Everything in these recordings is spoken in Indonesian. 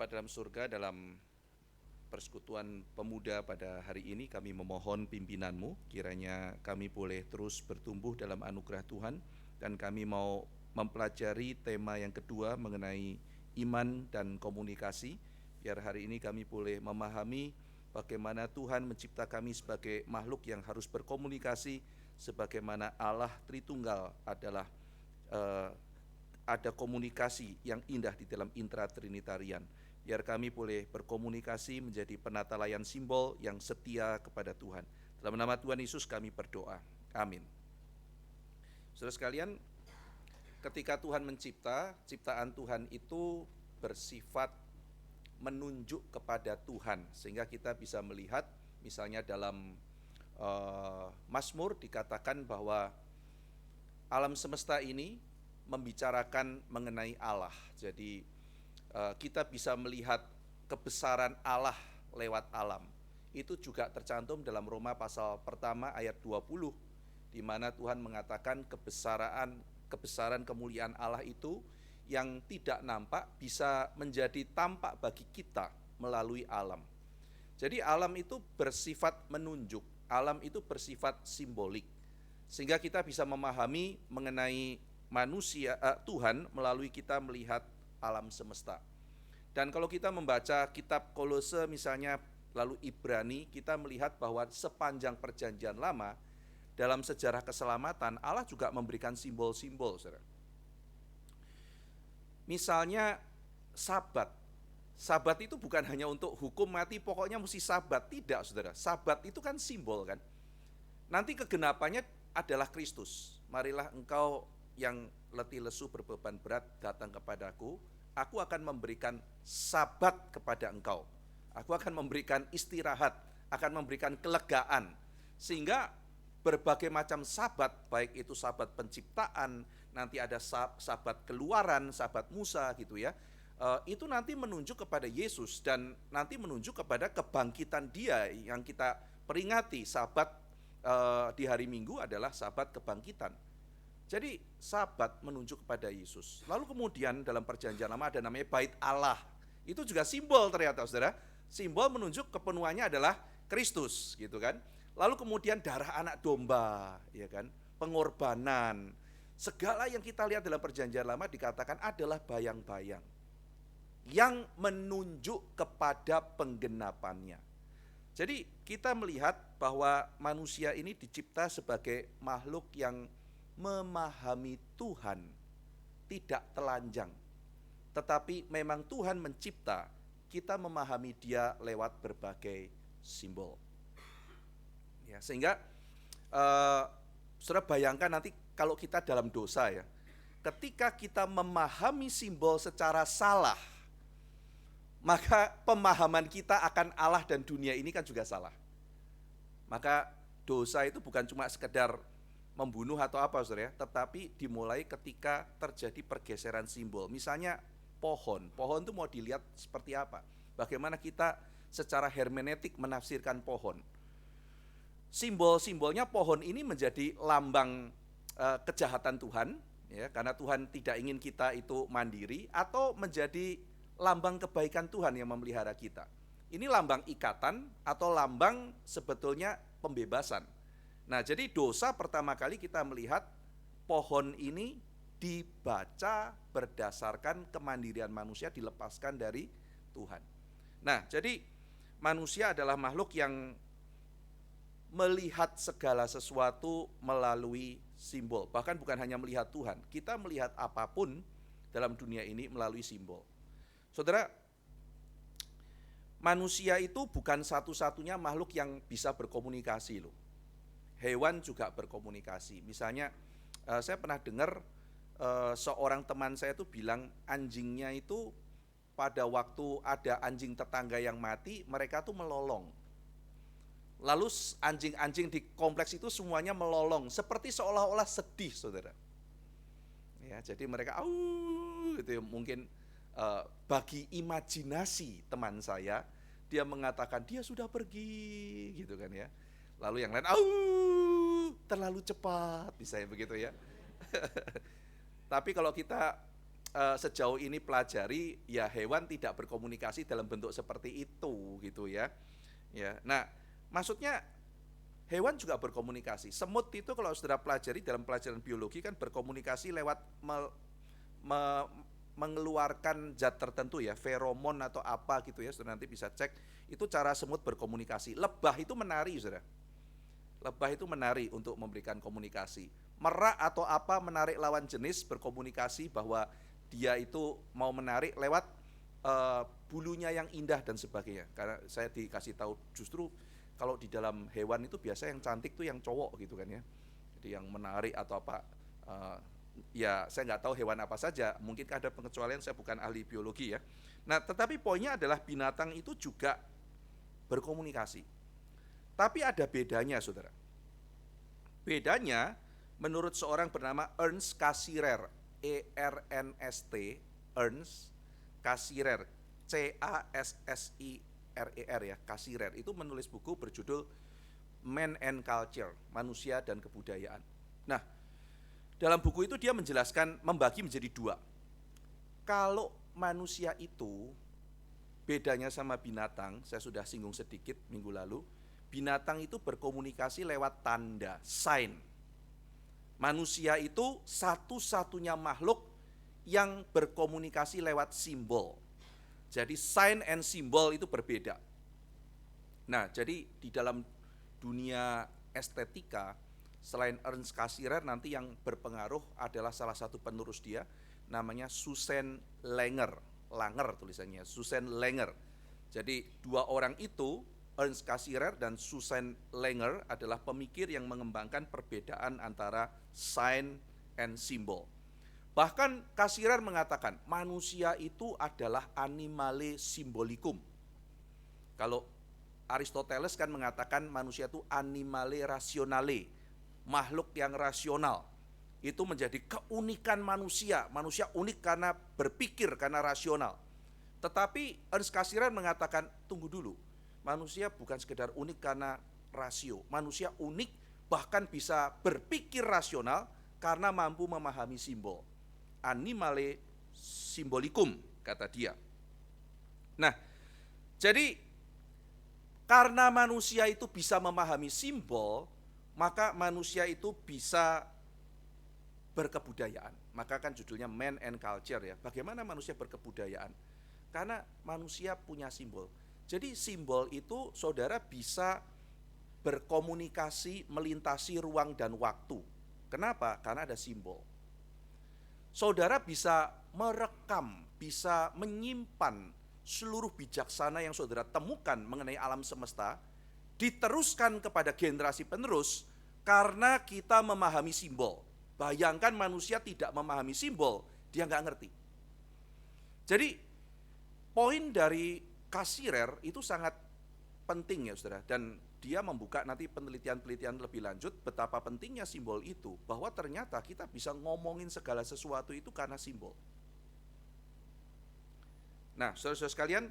Bapa dalam surga, dalam persekutuan pemuda pada hari ini kami memohon pimpinan-Mu, kiranya kami boleh terus bertumbuh dalam anugerah Tuhan, dan kami mau mempelajari tema yang kedua mengenai iman dan komunikasi, biar hari ini kami boleh memahami bagaimana Tuhan mencipta kami sebagai makhluk yang harus berkomunikasi, sebagaimana Allah Tritunggal adalah ada komunikasi yang indah di dalam intra-trinitarian. Biar kami boleh berkomunikasi menjadi penata layan simbol yang setia kepada Tuhan. Dalam nama Tuhan Yesus kami berdoa. Amin. Saudara sekalian, ketika Tuhan mencipta, ciptaan Tuhan itu bersifat menunjuk kepada Tuhan, sehingga kita bisa melihat misalnya dalam Mazmur dikatakan bahwa alam semesta ini membicarakan mengenai Allah. Jadi kita bisa melihat kebesaran Allah lewat alam. Itu juga tercantum dalam Roma pasal pertama ayat 20, di mana Tuhan mengatakan kebesaran kemuliaan Allah itu yang tidak nampak bisa menjadi tampak bagi kita melalui alam. Jadi alam itu bersifat menunjuk, alam itu bersifat simbolik, sehingga kita bisa memahami mengenai manusia, Tuhan melalui kita melihat alam semesta. Dan kalau kita membaca kitab Kolose misalnya, lalu Ibrani, kita melihat bahwa sepanjang perjanjian lama dalam sejarah keselamatan Allah juga memberikan simbol-simbol, saudara. Misalnya Sabat. Sabat itu bukan hanya untuk hukum mati pokoknya mesti Sabat, tidak, saudara. Sabat itu kan simbol kan. Nanti kegenapannya adalah Kristus. Marilah engkau yang letih lesu berbeban berat datang kepadaku, aku akan memberikan Sabat kepada engkau. Aku akan memberikan istirahat, akan memberikan kelegaan, sehingga berbagai macam Sabat, baik itu Sabat penciptaan, nanti ada Sabat keluaran, Sabat Musa gitu ya, itu nanti menunjuk kepada Yesus dan nanti menunjuk kepada kebangkitan Dia yang kita peringati. Sabat di hari Minggu adalah Sabat kebangkitan. Jadi Sabat menunjuk kepada Yesus. Lalu kemudian dalam perjanjian lama ada namanya Bait Allah. Itu juga simbol ternyata, saudara. Simbol menunjuk kepenuhannya adalah Kristus, gitu kan. Lalu kemudian darah anak domba, ya kan, pengorbanan. Segala yang kita lihat dalam perjanjian lama dikatakan adalah bayang-bayang yang menunjuk kepada penggenapannya. Jadi kita melihat bahwa manusia ini dicipta sebagai makhluk yang memahami Tuhan, tidak telanjang. Tetapi memang Tuhan mencipta, kita memahami Dia lewat berbagai simbol. Ya, sehingga saudara bayangkan nanti kalau kita dalam dosa ya, ketika kita memahami simbol secara salah, maka pemahaman kita akan Allah dan dunia ini kan juga salah. Maka dosa itu bukan cuma sekedar membunuh atau apa, saudara ya, tetapi dimulai ketika terjadi pergeseran simbol. Misalnya pohon itu mau dilihat seperti apa, bagaimana kita secara hermeneutik menafsirkan pohon. Simbol-simbolnya pohon ini menjadi lambang kejahatan Tuhan, ya, karena Tuhan tidak ingin kita itu mandiri, atau menjadi lambang kebaikan Tuhan yang memelihara kita. Ini lambang ikatan atau lambang sebetulnya pembebasan. Nah, jadi dosa pertama kali kita melihat pohon ini dibaca berdasarkan kemandirian manusia dilepaskan dari Tuhan. Nah, jadi manusia adalah makhluk yang melihat segala sesuatu melalui simbol. Bahkan bukan hanya melihat Tuhan, kita melihat apapun dalam dunia ini melalui simbol. Saudara, manusia itu bukan satu-satunya makhluk yang bisa berkomunikasi loh. Hewan juga berkomunikasi. Misalnya saya pernah dengar seorang teman saya itu bilang anjingnya itu pada waktu ada anjing tetangga yang mati, mereka tuh melolong. Lalu anjing-anjing di kompleks itu semuanya melolong, seperti seolah-olah sedih, saudara. Ya, jadi mereka gitu ya, mungkin bagi imajinasi teman saya, dia mengatakan dia sudah pergi, gitu kan ya. Lalu yang lain, terlalu cepat, misalnya begitu ya. Tapi kalau kita sejauh ini pelajari, ya hewan tidak berkomunikasi dalam bentuk seperti itu gitu ya. Ya, nah maksudnya hewan juga berkomunikasi. Semut itu kalau saudara pelajari dalam pelajaran biologi kan berkomunikasi lewat me- mengeluarkan zat tertentu ya, feromon atau apa gitu ya, saudara nanti bisa cek. Itu cara semut berkomunikasi. Lebah itu menari, saudara. Lebah itu menari untuk memberikan komunikasi. Merak atau apa menarik lawan jenis berkomunikasi bahwa dia itu mau menarik lewat bulunya yang indah dan sebagainya. Karena saya dikasih tahu justru kalau di dalam hewan itu biasa yang cantik tuh yang cowok gitu kan ya. Jadi yang menarik atau apa, ya saya nggak tahu hewan apa saja. Mungkin ada pengecualian, saya bukan ahli biologi ya. Nah tetapi poinnya adalah binatang itu juga berkomunikasi. Tapi ada bedanya, saudara. Bedanya, menurut seorang bernama Ernst Cassirer, ERNST, Ernst Cassirer, Cassirer ya, Cassirer, itu menulis buku berjudul Man and Culture, Manusia dan Kebudayaan. Nah, dalam buku itu dia menjelaskan, membagi menjadi dua. Kalau manusia itu bedanya sama binatang, saya sudah singgung sedikit minggu lalu. Binatang itu berkomunikasi lewat tanda, sign. Manusia itu satu-satunya makhluk yang berkomunikasi lewat simbol. Jadi sign and simbol itu berbeda. Nah, jadi di dalam dunia estetika, selain Ernst Cassirer, nanti yang berpengaruh adalah salah satu penerus dia, namanya Susan Langer tulisannya, Susan Langer. Jadi dua orang itu, Ernst Cassirer dan Susan Langer, adalah pemikir yang mengembangkan perbedaan antara sign and symbol. Bahkan Cassirer mengatakan manusia itu adalah animale symbolicum. Kalau Aristoteles kan mengatakan manusia itu animale rationale, makhluk yang rasional. Itu menjadi keunikan manusia. Manusia unik karena berpikir, karena rasional. Tetapi Ernst Cassirer mengatakan, tunggu dulu, manusia bukan sekedar unik karena rasio. Manusia unik bahkan bisa berpikir rasional karena mampu memahami simbol. Animale symbolicum, kata dia. Nah, jadi karena manusia itu bisa memahami simbol, maka manusia itu bisa berkebudayaan. Maka kan judulnya Man and Culture ya. Bagaimana manusia berkebudayaan? Karena manusia punya simbol. Jadi simbol itu saudara bisa berkomunikasi melintasi ruang dan waktu. Kenapa? Karena ada simbol. Saudara bisa merekam, bisa menyimpan seluruh bijaksana yang saudara temukan mengenai alam semesta, diteruskan kepada generasi penerus karena kita memahami simbol. Bayangkan manusia tidak memahami simbol, dia nggak ngerti. Jadi poin dari Cassirer itu sangat penting ya saudara, dan dia membuka nanti penelitian-penelitian lebih lanjut betapa pentingnya simbol itu, bahwa ternyata kita bisa ngomongin segala sesuatu itu karena simbol. Nah saudara-saudara sekalian,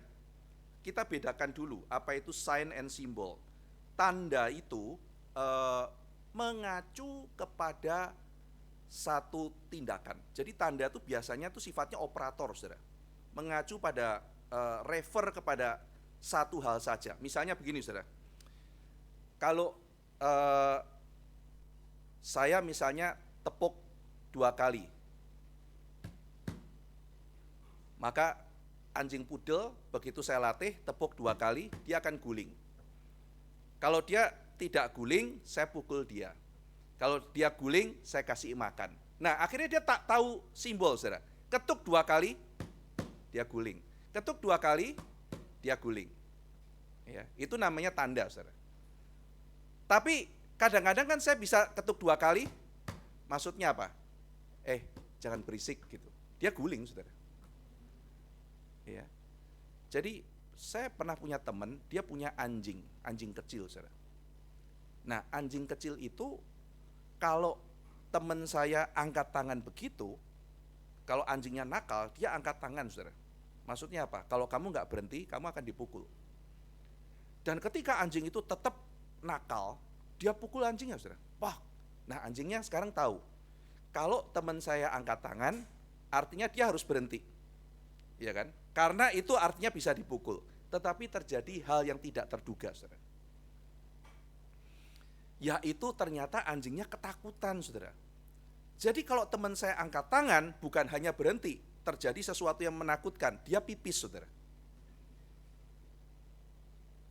kita bedakan dulu apa itu sign and symbol. Tanda itu mengacu kepada satu tindakan. Jadi tanda itu biasanya itu sifatnya operator, saudara. Mengacu pada refer kepada satu hal saja. Misalnya begini, saudara. Kalau saya misalnya tepuk 2 kali, maka anjing pudel begitu saya latih tepuk 2 kali, dia akan guling. Kalau dia tidak guling, saya pukul dia. Kalau dia guling, saya kasih makan. Nah, akhirnya dia tak tahu simbol, saudara. Ketuk 2 kali, dia guling. Ketuk 2 kali, dia guling. Ya, itu namanya tanda, saudara. Tapi kadang-kadang kan saya bisa ketuk 2 kali, maksudnya apa? Jangan berisik gitu. Dia guling, saudara. Ya. Jadi saya pernah punya teman, dia punya anjing kecil, saudara. Nah, anjing kecil itu kalau teman saya angkat tangan begitu, kalau anjingnya nakal, dia angkat tangan, saudara. Maksudnya apa? Kalau kamu nggak berhenti, kamu akan dipukul. Dan ketika anjing itu tetap nakal, dia pukul anjingnya, saudara. Wah, nah anjingnya sekarang tahu. Kalau teman saya angkat tangan, artinya dia harus berhenti. Ya kan? Karena itu artinya bisa dipukul. Tetapi terjadi hal yang tidak terduga, saudara. Yaitu ternyata anjingnya ketakutan, saudara. Jadi kalau teman saya angkat tangan, bukan hanya berhenti, terjadi sesuatu yang menakutkan, dia pipis, saudara.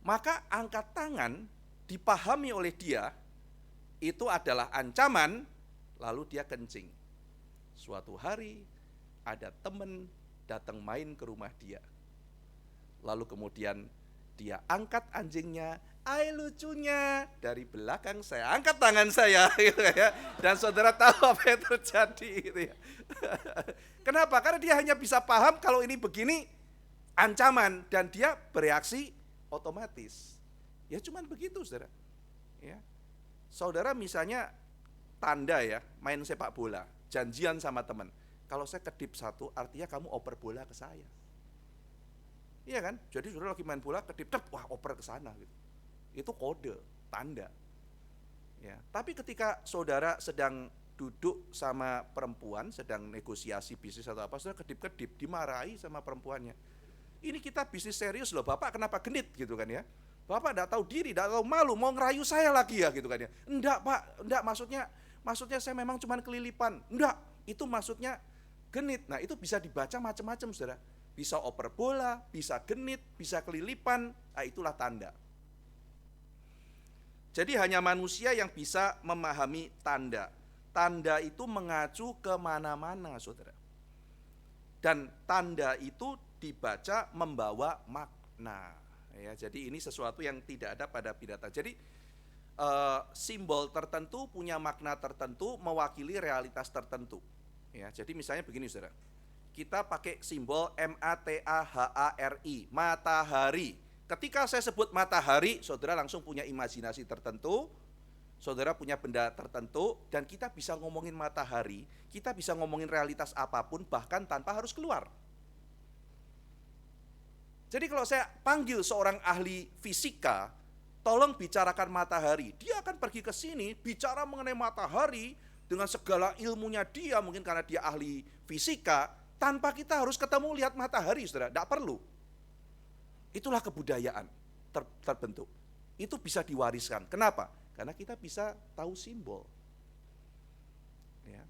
Maka angkat tangan dipahami oleh dia, itu adalah ancaman, lalu dia kencing. Suatu hari ada teman datang main ke rumah dia. Lalu kemudian dia angkat anjingnya, lucunya dari belakang saya angkat tangan saya gitu ya. Dan saudara tahu apa yang terjadi gitu ya. Kenapa? Karena dia hanya bisa paham kalau ini begini ancaman dan dia bereaksi otomatis. Ya cuman begitu, saudara. Ya. Saudara misalnya tanda ya, main sepak bola, janjian sama teman. Kalau saya kedip satu, artinya kamu oper bola ke saya. Iya kan? Jadi saudara lagi main bola, kedip, wah oper ke sana gitu. Itu kode, tanda. Ya, tapi ketika saudara sedang duduk sama perempuan, sedang negosiasi bisnis atau apa, saudara kedip-kedip, dimarahi sama perempuannya. Ini kita bisnis serius loh, Bapak kenapa genit gitu kan ya. Bapak enggak tahu diri, enggak tahu malu, mau ngerayu saya lagi ya gitu kan ya. Enggak Pak, enggak, maksudnya saya memang cuma kelilipan. Enggak, itu maksudnya genit. Nah itu bisa dibaca macam-macam, saudara. Bisa oper bola, bisa genit, bisa kelilipan, nah itulah tanda. Jadi hanya manusia yang bisa memahami tanda. Tanda itu mengacu kemana-mana, saudara. Dan tanda itu dibaca membawa makna. Ya, jadi ini sesuatu yang tidak ada pada binatang. Jadi simbol tertentu punya makna tertentu, mewakili realitas tertentu. Ya, jadi misalnya begini, saudara. Kita pakai simbol MATAHARI, matahari. Ketika saya sebut matahari, saudara langsung punya imajinasi tertentu, saudara punya benda tertentu, dan kita bisa ngomongin matahari, kita bisa ngomongin realitas apapun, bahkan tanpa harus keluar. Jadi kalau saya panggil seorang ahli fisika, tolong bicarakan matahari, dia akan pergi ke sini, bicara mengenai matahari, dengan segala ilmunya dia, mungkin karena dia ahli fisika, tanpa kita harus ketemu lihat matahari, saudara, tidak perlu. Itulah kebudayaan terbentuk. Itu bisa diwariskan. Kenapa? Karena kita bisa tahu simbol. Ya.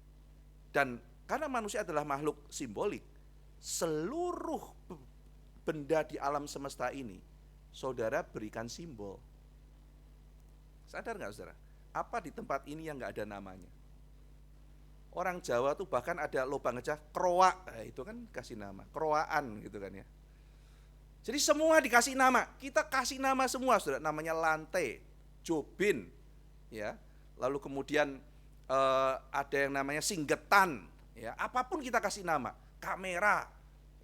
Dan karena manusia adalah makhluk simbolik, seluruh benda di alam semesta ini, saudara berikan simbol. Sadar nggak, saudara? Apa di tempat ini yang nggak ada namanya? Orang Jawa tuh bahkan ada lubang aja kroa, itu kan kasih nama, kroaan gitu kan ya. Jadi semua dikasih nama, kita kasih nama semua, saudara. Namanya lantai, jobin, ya. Lalu kemudian ada yang namanya singgetan, ya. Apapun kita kasih nama, kamera,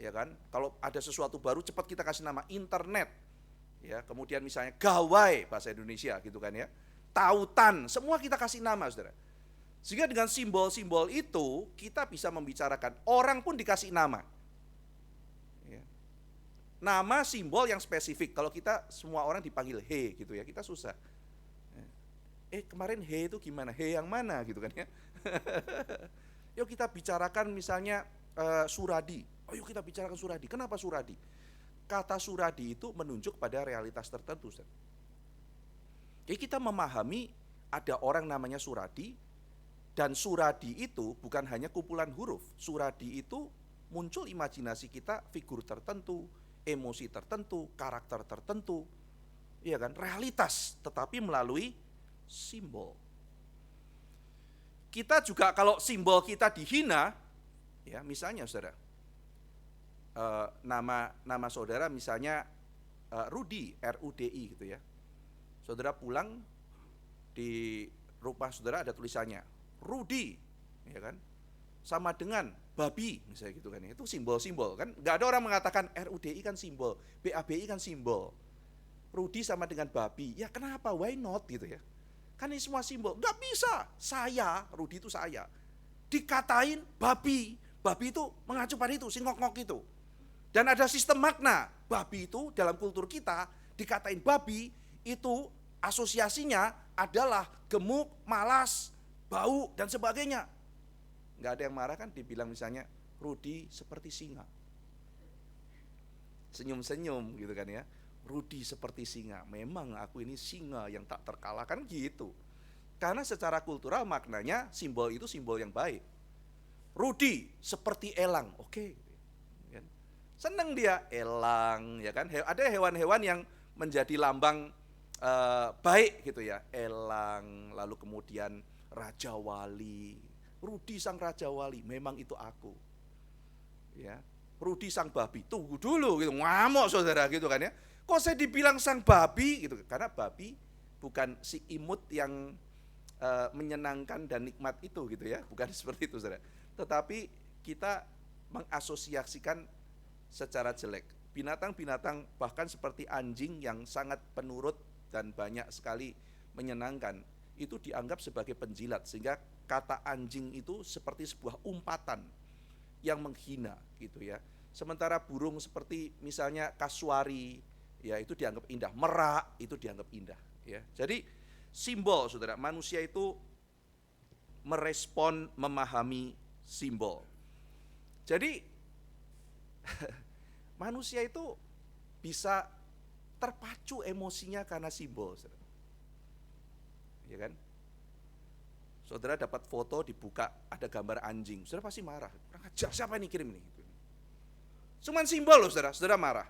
ya kan. Kalau ada sesuatu baru cepat kita kasih nama, internet, ya. Kemudian misalnya gawai bahasa Indonesia gitu kan ya. Tautan, semua kita kasih nama, saudara. Sehingga dengan simbol-simbol itu kita bisa membicarakan, orang pun dikasih nama. Ya. Nama simbol yang spesifik. Kalau kita semua orang dipanggil he gitu ya, kita susah. Kemarin he itu gimana? He yang mana gitu kan ya. Yuk kita bicarakan misalnya Suradi. Yuk kita bicarakan Suradi. Kenapa Suradi? Kata Suradi itu menunjuk pada realitas tertentu. Jadi kita memahami ada orang namanya Suradi. Dan Suradi itu bukan hanya kumpulan huruf. Suradi itu muncul imajinasi kita, figur tertentu, emosi tertentu, karakter tertentu. Iya kan? Realitas, tetapi melalui simbol. Kita juga kalau simbol kita dihina, ya misalnya saudara, nama saudara misalnya Rudi, RUDI gitu ya. Saudara pulang, di rumah saudara ada tulisannya Rudi, ya kan, sama dengan babi, misalnya gitu kan, itu simbol-simbol kan, nggak ada orang mengatakan RUDI kan simbol, BABI kan simbol, Rudi sama dengan babi, ya kenapa, why not gitu ya, kan ini semua simbol, nggak bisa, saya, Rudi itu saya, dikatain babi itu mengacu pada itu, si ngok-ngok itu, dan ada sistem makna, babi itu dalam kultur kita, dikatain babi, itu asosiasinya adalah gemuk, malas, bau dan sebagainya. Nggak ada yang marah kan, dibilang misalnya Rudi seperti singa. Senyum-senyum gitu kan ya. Rudi seperti singa. Memang aku ini singa yang tak terkalahkan gitu. Karena secara kultural maknanya simbol itu simbol yang baik. Rudi seperti elang. Oke. Seneng dia elang ya kan. Ada hewan-hewan yang menjadi lambang baik gitu ya. Elang, lalu kemudian Raja Wali. Rudi sang Raja Wali, memang itu aku. Ya. Rudi sang babi, tunggu dulu gitu, ngamuk saudara gitu kan ya. Kok saya dibilang sang babi gitu? Karena babi bukan si imut yang menyenangkan dan nikmat itu gitu ya, bukan seperti itu saudara. Tetapi kita mengasosiasikan secara jelek. Binatang-binatang bahkan seperti anjing yang sangat penurut dan banyak sekali menyenangkan, itu dianggap sebagai penjilat, sehingga kata anjing itu seperti sebuah umpatan yang menghina gitu ya. Sementara burung seperti misalnya kasuari ya itu dianggap indah, merak itu dianggap indah ya. Jadi simbol saudara, manusia itu merespon, memahami simbol. Jadi manusia itu bisa terpacu emosinya karena simbol saudara. Ya kan? Saudara dapat foto dibuka ada gambar anjing, saudara pasti marah. Kurang ajar, siapa ini kirim ini? Cuman simbol loh saudara, saudara marah.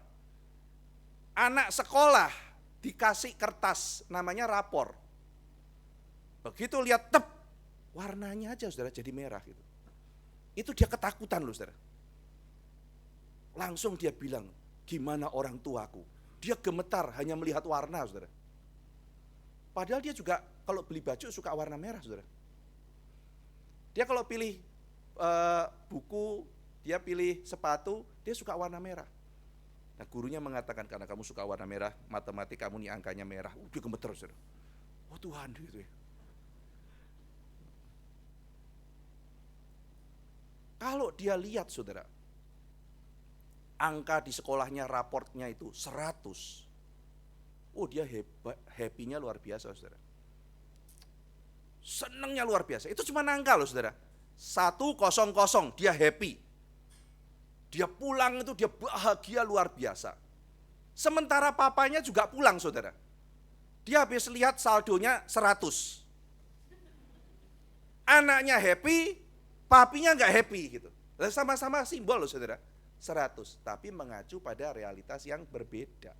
Anak sekolah dikasih kertas namanya rapor. Begitu lihat tep, warnanya aja saudara jadi merah gitu. Itu dia ketakutan loh saudara. Langsung dia bilang, gimana orang tuaku? Dia gemetar hanya melihat warna saudara. Padahal dia juga kalau beli baju suka warna merah saudara. Dia kalau pilih buku, dia pilih sepatu, dia suka warna merah. Nah gurunya mengatakan karena kamu suka warna merah, matematik kamu nih angkanya merah. Dia gemeter saudara. Oh Tuhan gitu ya. Kalau dia lihat saudara, angka di sekolahnya raportnya itu 100. Oh dia happy-nya luar biasa saudara. Senengnya luar biasa. Itu cuma angka loh saudara. 100 dia happy. Dia pulang itu dia bahagia luar biasa. Sementara papanya juga pulang saudara. Dia habis lihat saldonya 100. Anaknya happy, papinya nggak happy gitu. Sama-sama simbol loh saudara. 100, tapi mengacu pada realitas yang berbeda.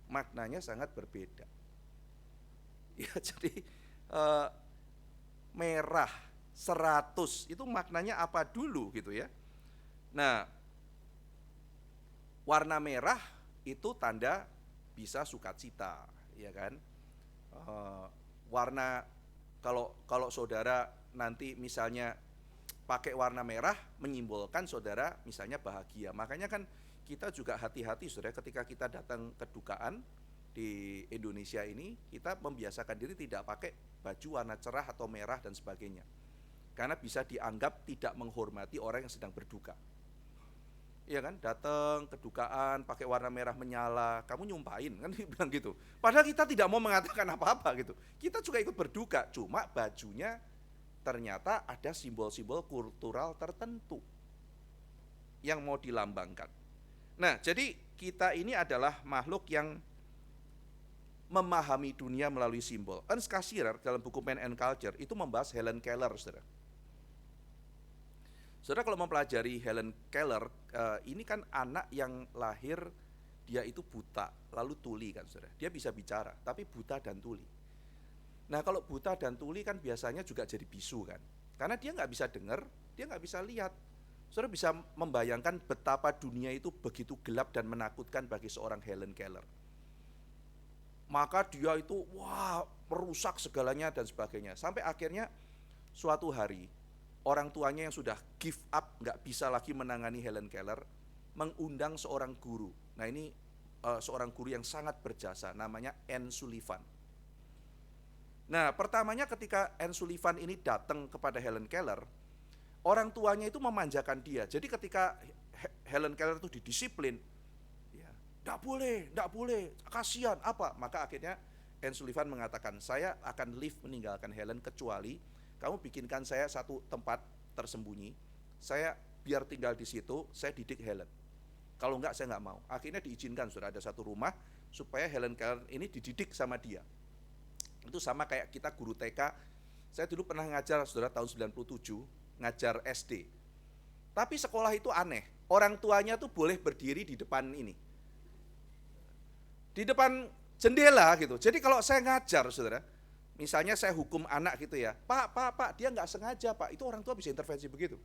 Maknanya sangat berbeda. Ya jadi merah 100 itu maknanya apa dulu gitu ya. Nah, warna merah itu tanda bisa sukacita, ya kan? Warna kalau saudara nanti misalnya pakai warna merah menyimbolkan saudara misalnya bahagia. Makanya kan kita juga hati-hati saudara ketika kita datang ke dukaan di Indonesia ini, kita membiasakan diri tidak pakai baju warna cerah atau merah dan sebagainya. Karena bisa dianggap tidak menghormati orang yang sedang berduka. Iya kan, datang ke dukaan pakai warna merah menyala, kamu nyumpahin kan bilang gitu. Padahal kita tidak mau mengatakan apa-apa gitu. Kita juga ikut berduka, cuma bajunya ternyata ada simbol-simbol kultural tertentu yang mau dilambangkan. Nah, jadi kita ini adalah makhluk yang memahami dunia melalui simbol. Ernst Cassirer dalam buku Man and Culture itu membahas Helen Keller, saudara. Saudara kalau mempelajari Helen Keller, ini kan anak yang lahir dia itu buta, lalu tuli kan saudara. Dia bisa bicara, tapi buta dan tuli. Nah kalau buta dan tuli kan biasanya juga jadi bisu kan. Karena dia nggak bisa dengar, dia nggak bisa lihat. Saudara bisa membayangkan betapa dunia itu begitu gelap dan menakutkan bagi seorang Helen Keller. Maka dia itu merusak segalanya dan sebagainya. Sampai akhirnya suatu hari orang tuanya yang sudah give up, nggak bisa lagi menangani Helen Keller, mengundang seorang guru. Nah ini seorang guru yang sangat berjasa, namanya Anne Sullivan. Nah pertamanya ketika Anne Sullivan ini datang kepada Helen Keller, orang tuanya itu memanjakan dia. Jadi ketika Helen Keller itu didisiplin, Nggak boleh, kasihan, apa? Maka akhirnya Anne Sullivan mengatakan, saya akan leave meninggalkan Helen kecuali kamu bikinkan saya satu tempat tersembunyi, saya biar tinggal di situ, saya didik Helen. Kalau enggak saya enggak mau. Akhirnya diizinkan, saudara, ada satu rumah supaya Helen Keller ini dididik sama dia. Itu sama kayak kita guru TK. Saya dulu pernah ngajar, saudara, tahun 97, ngajar SD. Tapi sekolah itu aneh, orang tuanya tuh boleh berdiri di depan ini, di depan jendela gitu. Jadi kalau saya ngajar, saudara, misalnya saya hukum anak gitu ya, Pak, dia nggak sengaja Pak, itu orang tua bisa intervensi begitu.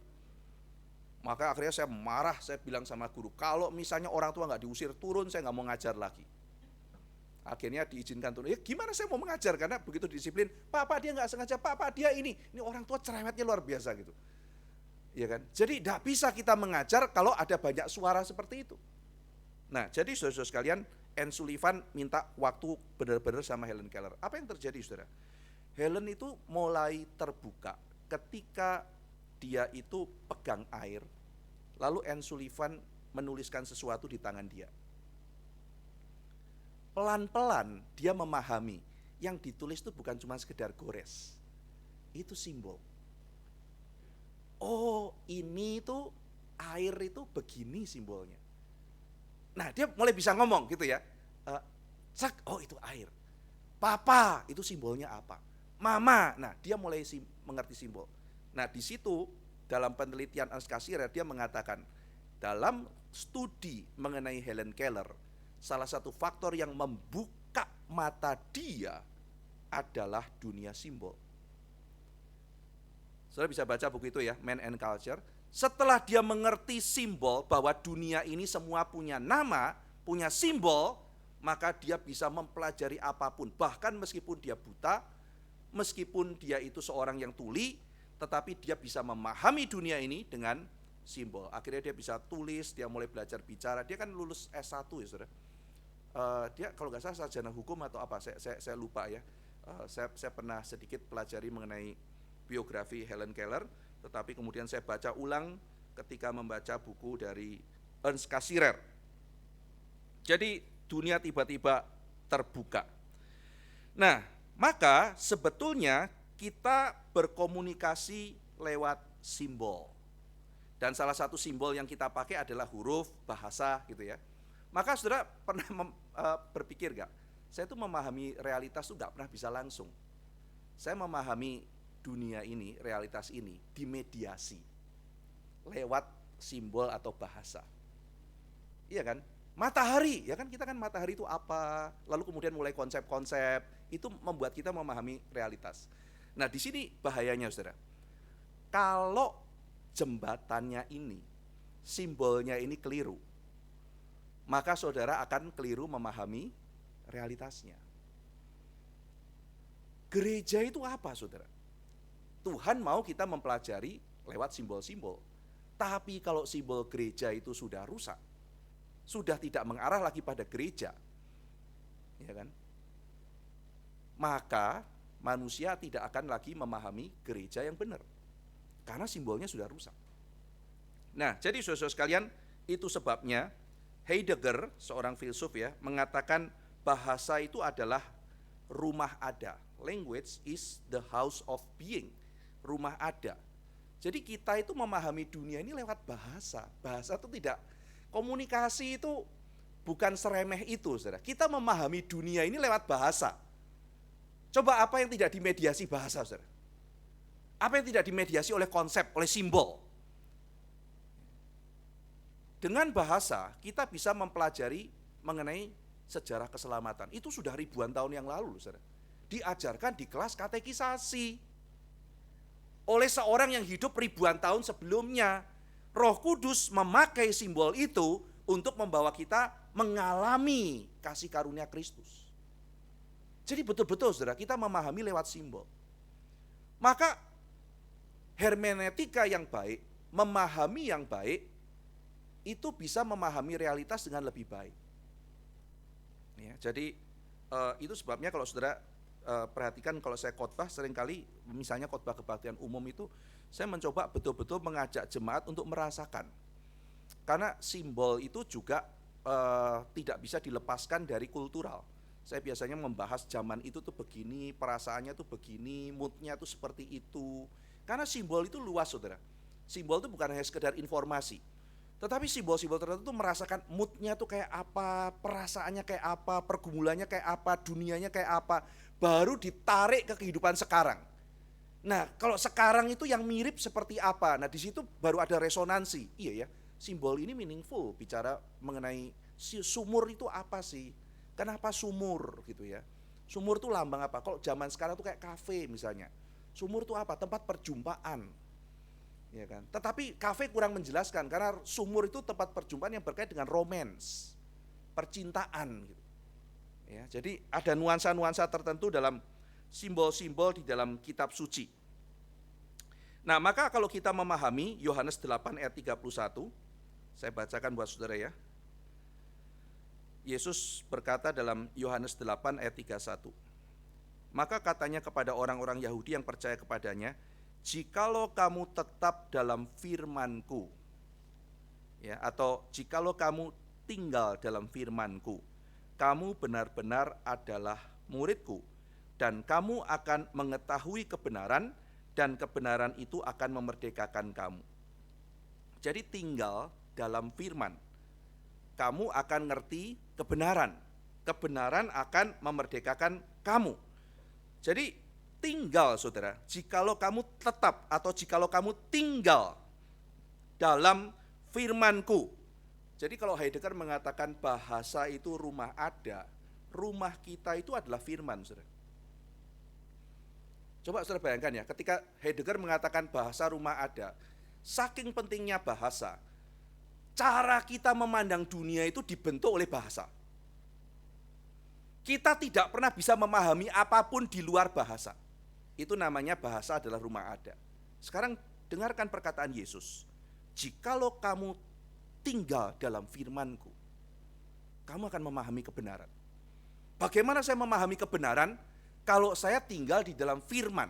Maka akhirnya saya marah, saya bilang sama guru, kalau misalnya orang tua nggak diusir turun, saya nggak mau ngajar lagi. Akhirnya diizinkan turun. Ya gimana saya mau mengajar, karena begitu disiplin, Pak, dia nggak sengaja, Pak, dia ini orang tua cerewetnya luar biasa gitu. Ya kan? Jadi tidak bisa kita mengajar kalau ada banyak suara seperti itu. Nah, jadi saudara-saudara sekalian, Anne Sullivan minta waktu benar-benar sama Helen Keller. Apa yang terjadi, saudara? Helen itu mulai terbuka ketika dia itu pegang air, lalu Anne Sullivan menuliskan sesuatu di tangan dia. Pelan-pelan dia memahami yang ditulis itu bukan cuma sekedar gores, itu simbol. Oh, ini tuh air itu begini simbolnya. Nah, dia mulai bisa ngomong gitu ya. Oh itu air. Papa itu simbolnya apa? Mama, nah dia mulai mengerti simbol. Nah di situ dalam penelitian Ernst Cassirer dia mengatakan dalam studi mengenai Helen Keller, salah satu faktor yang membuka mata dia adalah dunia simbol. Saudara bisa baca buku itu ya, Man and Culture. Setelah dia mengerti simbol bahwa dunia ini semua punya nama, punya simbol, maka dia bisa mempelajari apapun. Bahkan meskipun dia buta, meskipun dia itu seorang yang tuli, tetapi dia bisa memahami dunia ini dengan simbol. Akhirnya dia bisa tulis, dia mulai belajar bicara. Dia kan lulus S1 ya saudara. Dia kalau nggak salah sarjana hukum atau apa, saya lupa ya. Saya pernah sedikit pelajari mengenai biografi Helen Keller, tetapi kemudian saya baca ulang ketika membaca buku dari Ernst Cassirer. Jadi dunia tiba-tiba terbuka. Nah, maka sebetulnya kita berkomunikasi lewat simbol. Dan salah satu simbol yang kita pakai adalah huruf, bahasa gitu ya. Maka saudara pernah berpikir gak? Saya tuh memahami realitas tuh gak pernah bisa langsung. Saya memahami dunia ini, realitas ini dimediasi lewat simbol atau bahasa. Iya kan? Matahari, ya kan kita kan matahari itu apa? Lalu kemudian mulai konsep-konsep, itu membuat kita memahami realitas. Nah, di sini bahayanya saudara. Kalau jembatannya ini, simbolnya ini keliru, maka saudara akan keliru memahami realitasnya. Gereja itu apa saudara? Tuhan mau kita mempelajari lewat simbol-simbol. Tapi kalau simbol gereja itu sudah rusak, sudah tidak mengarah lagi pada gereja, ya kan? Maka manusia tidak akan lagi memahami gereja yang benar, karena simbolnya sudah rusak. Nah, jadi saudara-saudara sekalian, itu sebabnya Heidegger, seorang filsuf ya, mengatakan bahasa itu adalah rumah ada. Language is the house of being. Rumah ada. Jadi kita itu memahami dunia ini lewat bahasa. Bahasa itu tidak, komunikasi itu bukan seremeh itu, saudara. Kita memahami dunia ini lewat bahasa. Coba apa yang tidak dimediasi bahasa, saudara? Apa yang tidak dimediasi oleh konsep, oleh simbol? Dengan bahasa kita bisa mempelajari mengenai sejarah keselamatan. Itu sudah ribuan tahun yang lalu, saudara. Diajarkan di kelas katekisasi oleh seorang yang hidup ribuan tahun sebelumnya. Roh Kudus memakai simbol itu untuk membawa kita mengalami kasih karunia Kristus. Jadi betul-betul saudara, kita memahami lewat simbol. Maka hermeneutika yang baik, memahami yang baik, itu bisa memahami realitas dengan lebih baik. Ya, jadi itu sebabnya kalau saudara perhatikan, kalau saya khotbah seringkali misalnya khotbah kebaktian umum itu saya mencoba betul-betul mengajak jemaat untuk merasakan, karena simbol itu juga tidak bisa dilepaskan dari kultural. Saya biasanya membahas zaman itu tuh begini, perasaannya tuh begini, moodnya tuh seperti itu, karena simbol itu luas saudara. Simbol itu bukan hanya sekedar informasi, tetapi simbol-simbol tertentu tuh merasakan moodnya tuh kayak apa, perasaannya kayak apa, pergumulannya kayak apa, dunianya kayak apa, baru ditarik ke kehidupan sekarang. Nah, kalau sekarang itu yang mirip seperti apa? Nah, di situ baru ada resonansi. Iya ya, simbol ini meaningful bicara mengenai sumur itu apa sih? Kenapa sumur gitu ya? Sumur itu lambang apa? Kalau zaman sekarang tuh kayak kafe misalnya. Sumur itu apa? Tempat perjumpaan. Ya kan? Tetapi kafe kurang menjelaskan karena sumur itu tempat perjumpaan yang berkait dengan romance, percintaan gitu. Ya, jadi ada nuansa-nuansa tertentu dalam simbol-simbol di dalam kitab suci. Nah, maka kalau kita memahami Yohanes 8 ayat 31, saya bacakan buat saudara ya. Yesus berkata dalam Yohanes 8 ayat 31. Maka katanya kepada orang-orang Yahudi yang percaya kepadanya, jikalau kamu tetap dalam firman-Ku, ya, atau jikalau kamu tinggal dalam firman-Ku, kamu benar-benar adalah murid-Ku, dan kamu akan mengetahui kebenaran, dan kebenaran itu akan memerdekakan kamu. Jadi tinggal dalam firman, kamu akan ngerti kebenaran, kebenaran akan memerdekakan kamu. Jadi tinggal saudara, jikalau kamu tetap atau jikalau kamu tinggal dalam firman-Ku. Jadi kalau Heidegger mengatakan bahasa itu rumah ada, rumah kita itu adalah firman, saudara. Coba saudara bayangkan ya, ketika Heidegger mengatakan bahasa rumah ada, saking pentingnya bahasa, cara kita memandang dunia itu dibentuk oleh bahasa. Kita tidak pernah bisa memahami apapun di luar bahasa. Itu namanya bahasa adalah rumah ada. Sekarang dengarkan perkataan Yesus. Jikalau kamu tinggal dalam firman-Ku, kamu akan memahami kebenaran. Bagaimana saya memahami kebenaran? Kalau saya tinggal di dalam firman.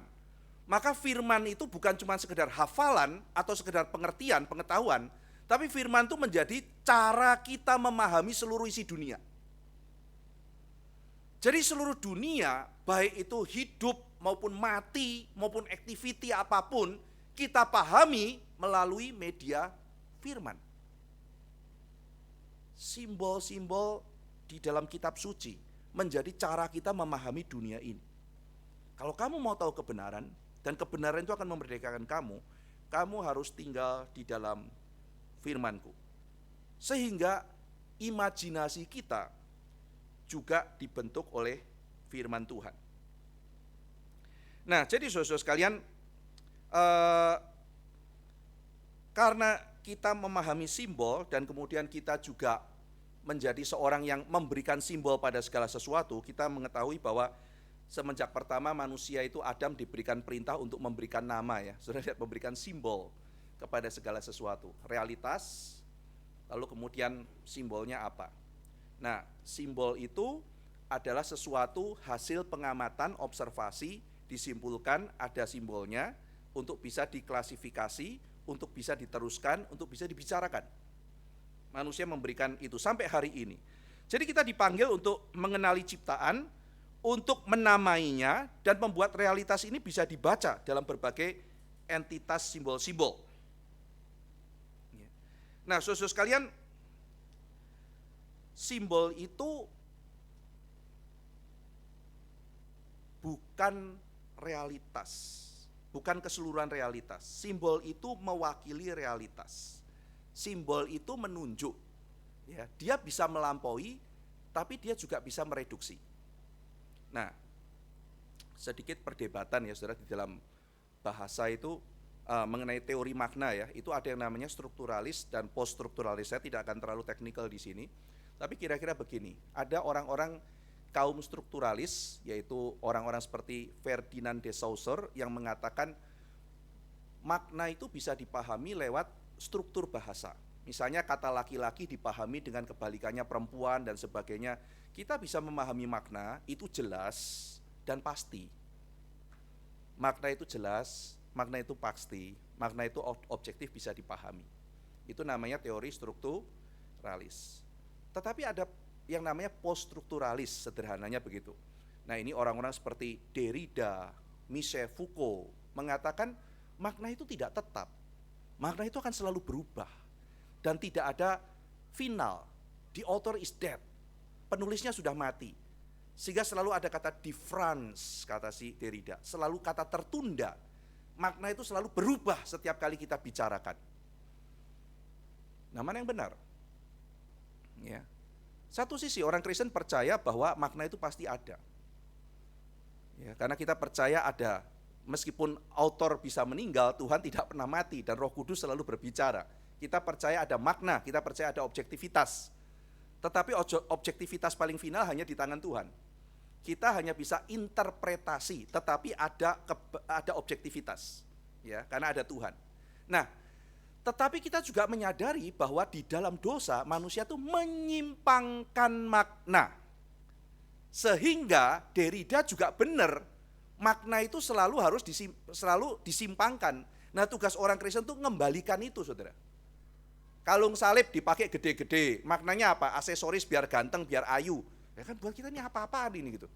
Maka firman itu bukan cuma sekedar hafalan atau sekedar pengertian, pengetahuan, tapi firman itu menjadi cara kita memahami seluruh isi dunia. Jadi seluruh dunia, baik itu hidup maupun mati, maupun activity apapun, kita pahami melalui media firman. Simbol-simbol di dalam kitab suci menjadi cara kita memahami dunia ini. Kalau kamu mau tahu kebenaran, dan kebenaran itu akan memerdekakan kamu, kamu harus tinggal di dalam firman-Ku. Sehingga imajinasi kita juga dibentuk oleh firman Tuhan. Nah, jadi saudara-saudara sekalian, karena kita memahami simbol dan kemudian kita juga menjadi seorang yang memberikan simbol pada segala sesuatu, kita mengetahui bahwa semenjak pertama manusia itu Adam diberikan perintah untuk memberikan nama ya. Saudara lihat, memberikan simbol kepada segala sesuatu, realitas, lalu kemudian simbolnya apa. Nah, simbol itu adalah sesuatu hasil pengamatan, observasi, disimpulkan ada simbolnya untuk bisa diklasifikasi, untuk bisa diteruskan, untuk bisa dibicarakan. Manusia memberikan itu sampai hari ini. Jadi kita dipanggil untuk mengenali ciptaan, untuk menamainya, dan membuat realitas ini bisa dibaca dalam berbagai entitas simbol-simbol. Nah, saudara sekalian, simbol itu bukan realitas, bukan keseluruhan realitas. Simbol itu mewakili realitas. Simbol itu menunjuk, ya, dia bisa melampaui, tapi dia juga bisa mereduksi. Nah, sedikit perdebatan ya saudara di dalam bahasa itu mengenai teori makna ya. Itu ada yang namanya strukturalis dan poststrukturalis. Saya tidak akan terlalu teknikal di sini. Tapi kira-kira begini, ada orang-orang kaum strukturalis, yaitu orang-orang seperti Ferdinand de Saussure yang mengatakan makna itu bisa dipahami lewat struktur bahasa. Misalnya kata laki-laki dipahami dengan kebalikannya perempuan dan sebagainya. Kita bisa memahami makna itu jelas dan pasti. Makna itu jelas, makna itu pasti, makna itu objektif bisa dipahami. Itu namanya teori strukturalis. Tetapi ada yang namanya poststrukturalis, sederhananya begitu. Nah, ini orang-orang seperti Derrida, Michel Foucault mengatakan makna itu tidak tetap. makna itu akan selalu berubah. Dan tidak ada final. The author is dead. Penulisnya sudah mati. Sehingga selalu ada kata difference, kata si Derrida. Selalu kata tertunda. Makna itu selalu berubah setiap kali kita bicarakan. Nah, mana yang benar? Ya. Satu sisi orang Kristen percaya bahwa makna itu pasti ada. Ya, karena kita percaya ada, meskipun autor bisa meninggal, Tuhan tidak pernah mati dan Roh Kudus selalu berbicara. Kita percaya ada makna, kita percaya ada objektivitas. Tetapi objektivitas paling final hanya di tangan Tuhan. Kita hanya bisa interpretasi, tetapi ada objektivitas, ya, karena ada Tuhan. Nah, tetapi kita juga menyadari bahwa di dalam dosa manusia itu menyimpangkan makna. Sehingga Derrida juga benar, makna itu selalu harus disimpangkan. Nah, tugas orang Kristen itu mengembalikan itu, saudara. Kalung salib dipakai gede-gede, maknanya apa? Aksesoris biar ganteng, biar ayu. Ya kan buat kita ini apa-apaan ini gitu.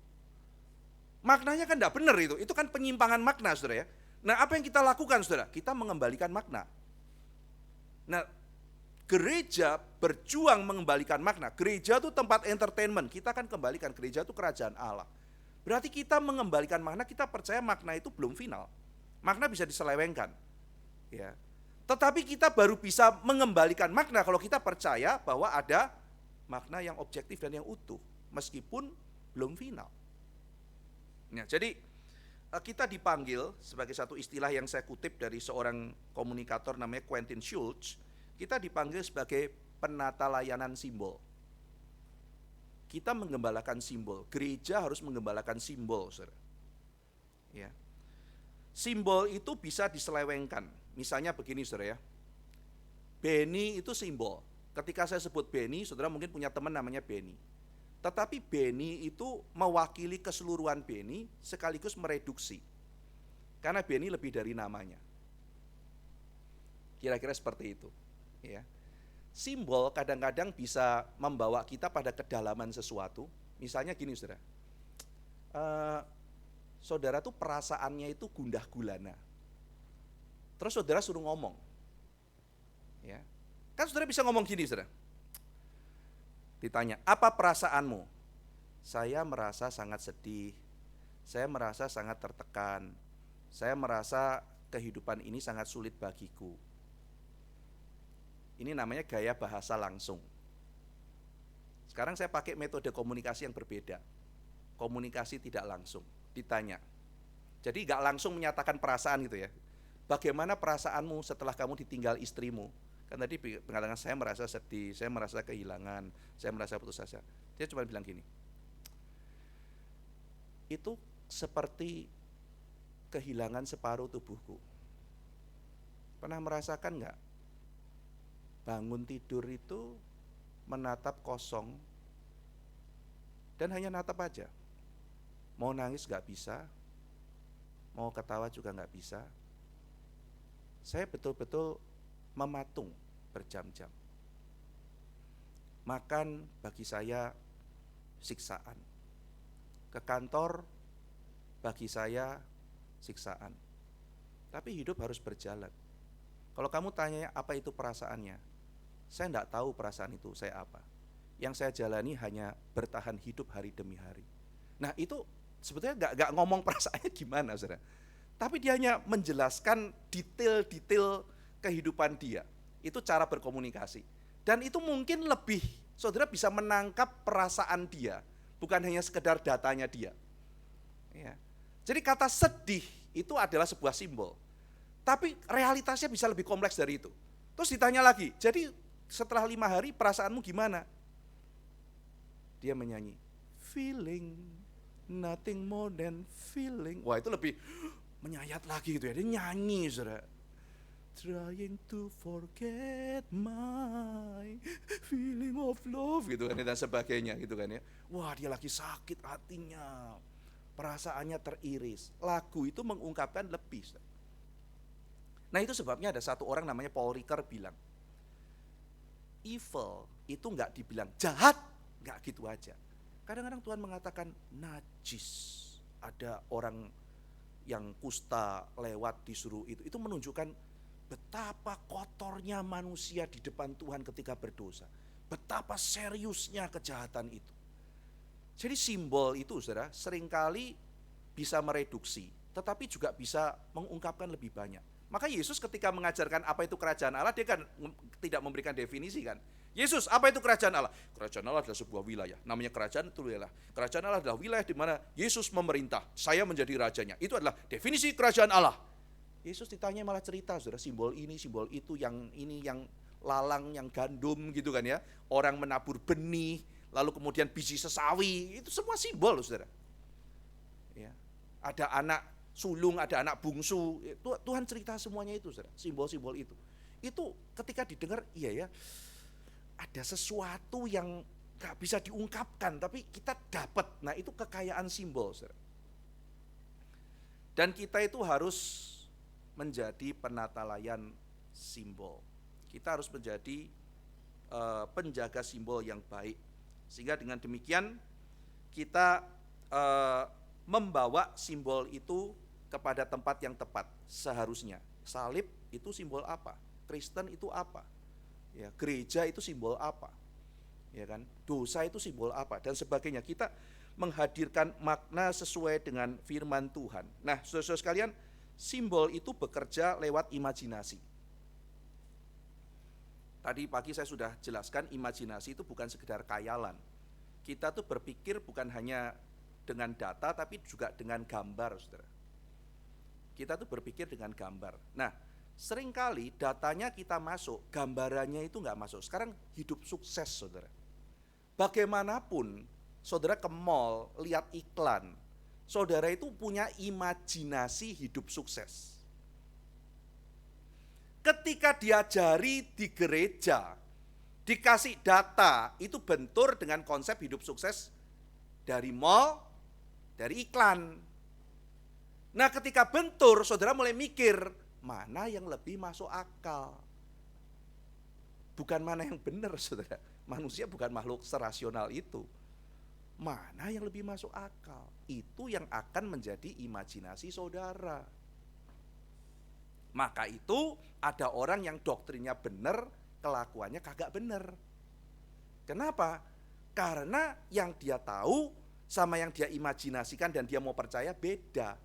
Maknanya kan tidak benar itu kan penyimpangan makna, saudara ya. Nah, apa yang kita lakukan, saudara? Kita mengembalikan makna. Nah, gereja berjuang mengembalikan makna. Gereja itu tempat entertainment, kita kan kembalikan, gereja itu kerajaan Allah. Berarti kita mengembalikan makna, kita percaya makna itu belum final. Makna bisa diselewengkan. Ya. Tetapi kita baru bisa mengembalikan makna kalau kita percaya bahwa ada makna yang objektif dan yang utuh, meskipun belum final. Nah, jadi kita dipanggil sebagai satu istilah yang saya kutip dari seorang komunikator namanya Quentin Schultz, kita dipanggil sebagai penata layanan simbol. Kita menggembalakan simbol, gereja harus menggembalakan simbol, saudara. Ya. Simbol itu bisa diselewengkan. Misalnya begini, saudara ya. Beni itu simbol. Ketika saya sebut Beni, saudara mungkin punya teman namanya Beni. Tetapi Beni itu mewakili keseluruhan Beni sekaligus mereduksi. Karena Beni lebih dari namanya. Kira-kira seperti itu. Ya. Simbol kadang-kadang bisa membawa kita pada kedalaman sesuatu. Misalnya gini, saudara. Saudara tuh perasaannya itu gundah gulana. Terus saudara suruh ngomong. Ya. Kan saudara bisa ngomong gini, saudara. Ditanya, apa perasaanmu? Saya merasa sangat sedih. Saya merasa sangat tertekan. Saya merasa kehidupan ini sangat sulit bagiku. Ini namanya gaya bahasa langsung. Sekarang saya pakai metode komunikasi yang berbeda. Komunikasi tidak langsung. Ditanya. Jadi gak langsung menyatakan perasaan gitu ya. Bagaimana perasaanmu setelah kamu ditinggal istrimu? Kan tadi mengatakan saya merasa sedih, saya merasa kehilangan, saya merasa putus asa. Dia cuma bilang gini, itu seperti kehilangan separuh tubuhku. Pernah merasakan enggak? Bangun tidur itu menatap kosong dan hanya natap aja. Mau nangis enggak bisa, mau ketawa juga enggak bisa. Saya betul-betul mematung berjam-jam. Makan bagi saya siksaan. Ke kantor bagi saya siksaan. Tapi hidup harus berjalan. Kalau kamu tanya apa itu perasaannya, saya enggak tahu perasaan itu saya apa. Yang saya jalani hanya bertahan hidup hari demi hari. Nah, itu sebetulnya enggak ngomong perasaannya gimana, saudara. Tapi dia hanya menjelaskan detail-detail kehidupan dia. Itu cara berkomunikasi. Dan itu mungkin lebih, saudara bisa menangkap perasaan dia, bukan hanya sekedar datanya dia. Ya. Jadi kata sedih itu adalah sebuah simbol. Tapi realitasnya bisa lebih kompleks dari itu. Terus ditanya lagi, jadi setelah 5 hari perasaanmu gimana? Dia menyanyi, feeling, nothing more than feeling. Wah, itu lebih menyayat lagi gitu ya, dia nyanyi, saudara. Trying to forget my feeling of love gitu kan dan sebagainya gitu kan ya. Wah, dia lagi sakit hatinya, perasaannya teriris. Lagu itu mengungkapkan lebih. Nah, itu sebabnya ada satu orang namanya Paul Ricoeur bilang, evil itu enggak dibilang jahat, enggak gitu aja. Kadang-kadang Tuhan mengatakan najis. Ada orang yang kusta lewat disuruh itu menunjukkan betapa kotornya manusia di depan Tuhan ketika berdosa. Betapa seriusnya kejahatan itu. Jadi simbol itu saudara seringkali bisa mereduksi, tetapi juga bisa mengungkapkan lebih banyak. Maka Yesus ketika mengajarkan apa itu kerajaan Allah, dia kan tidak memberikan definisi kan. Yesus, apa itu kerajaan Allah? Kerajaan Allah adalah sebuah wilayah. Namanya kerajaan itu wilayah. Kerajaan Allah adalah wilayah di mana Yesus memerintah. Saya menjadi rajanya. Itu adalah definisi kerajaan Allah. Yesus ditanya malah cerita, saudara, simbol ini, simbol itu, yang ini, yang lalang, yang gandum gitu kan ya. Orang menabur benih, lalu kemudian biji sesawi, itu semua simbol, saudara. Ya. Ada anak sulung, ada anak bungsu. Tuhan cerita semuanya itu, saudara. Simbol-simbol itu. Itu ketika didengar, iya ya, ada sesuatu yang gak bisa diungkapkan, tapi kita dapat. Nah itu kekayaan simbol, saudara. Dan kita itu harus menjadi penatalayan simbol. Kita harus menjadi penjaga simbol yang baik. Sehingga dengan demikian kita membawa simbol itu kepada tempat yang tepat seharusnya. Salib itu simbol apa? Kristen itu apa? Ya, gereja itu simbol apa? Ya kan? Dosa itu simbol apa? Dan sebagainya. Kita menghadirkan makna sesuai dengan firman Tuhan. Nah, saudara-saudara sekalian, simbol itu bekerja lewat imajinasi. Tadi pagi saya sudah jelaskan, imajinasi itu bukan sekedar khayalan. Kita tuh berpikir bukan hanya dengan data, tapi juga dengan gambar, saudara. Kita tuh berpikir dengan gambar. Nah, seringkali datanya kita masuk, gambarannya itu nggak masuk. Sekarang hidup sukses, saudara. Bagaimanapun, saudara ke mall, lihat iklan, saudara itu punya imajinasi hidup sukses. Ketika diajari di gereja, dikasih data, itu bentur dengan konsep hidup sukses dari mall, dari iklan. Nah ketika bentur, saudara mulai mikir, mana yang lebih masuk akal? Bukan mana yang benar, saudara. Manusia bukan makhluk serasional itu. Mana yang lebih masuk akal? Itu yang akan menjadi imajinasi saudara. Maka itu ada orang yang doktrinnya benar, kelakuannya kagak benar. Kenapa? Karena yang dia tahu sama yang dia imajinasikan dan dia mau percaya beda.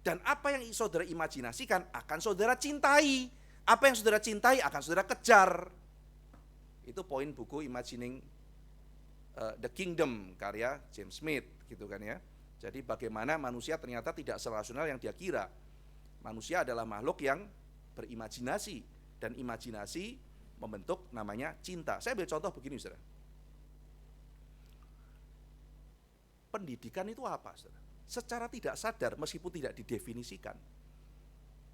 Dan apa yang saudara imajinasikan akan saudara cintai. Apa yang saudara cintai akan saudara kejar. Itu poin buku Imagining The Kingdom karya James Smith gitu kan ya. Jadi bagaimana manusia ternyata tidak serasional yang dia kira. Manusia adalah makhluk yang berimajinasi, dan imajinasi membentuk namanya cinta. Saya ambil contoh begini, saudara. Pendidikan itu apa, saudara? Secara tidak sadar meskipun tidak didefinisikan.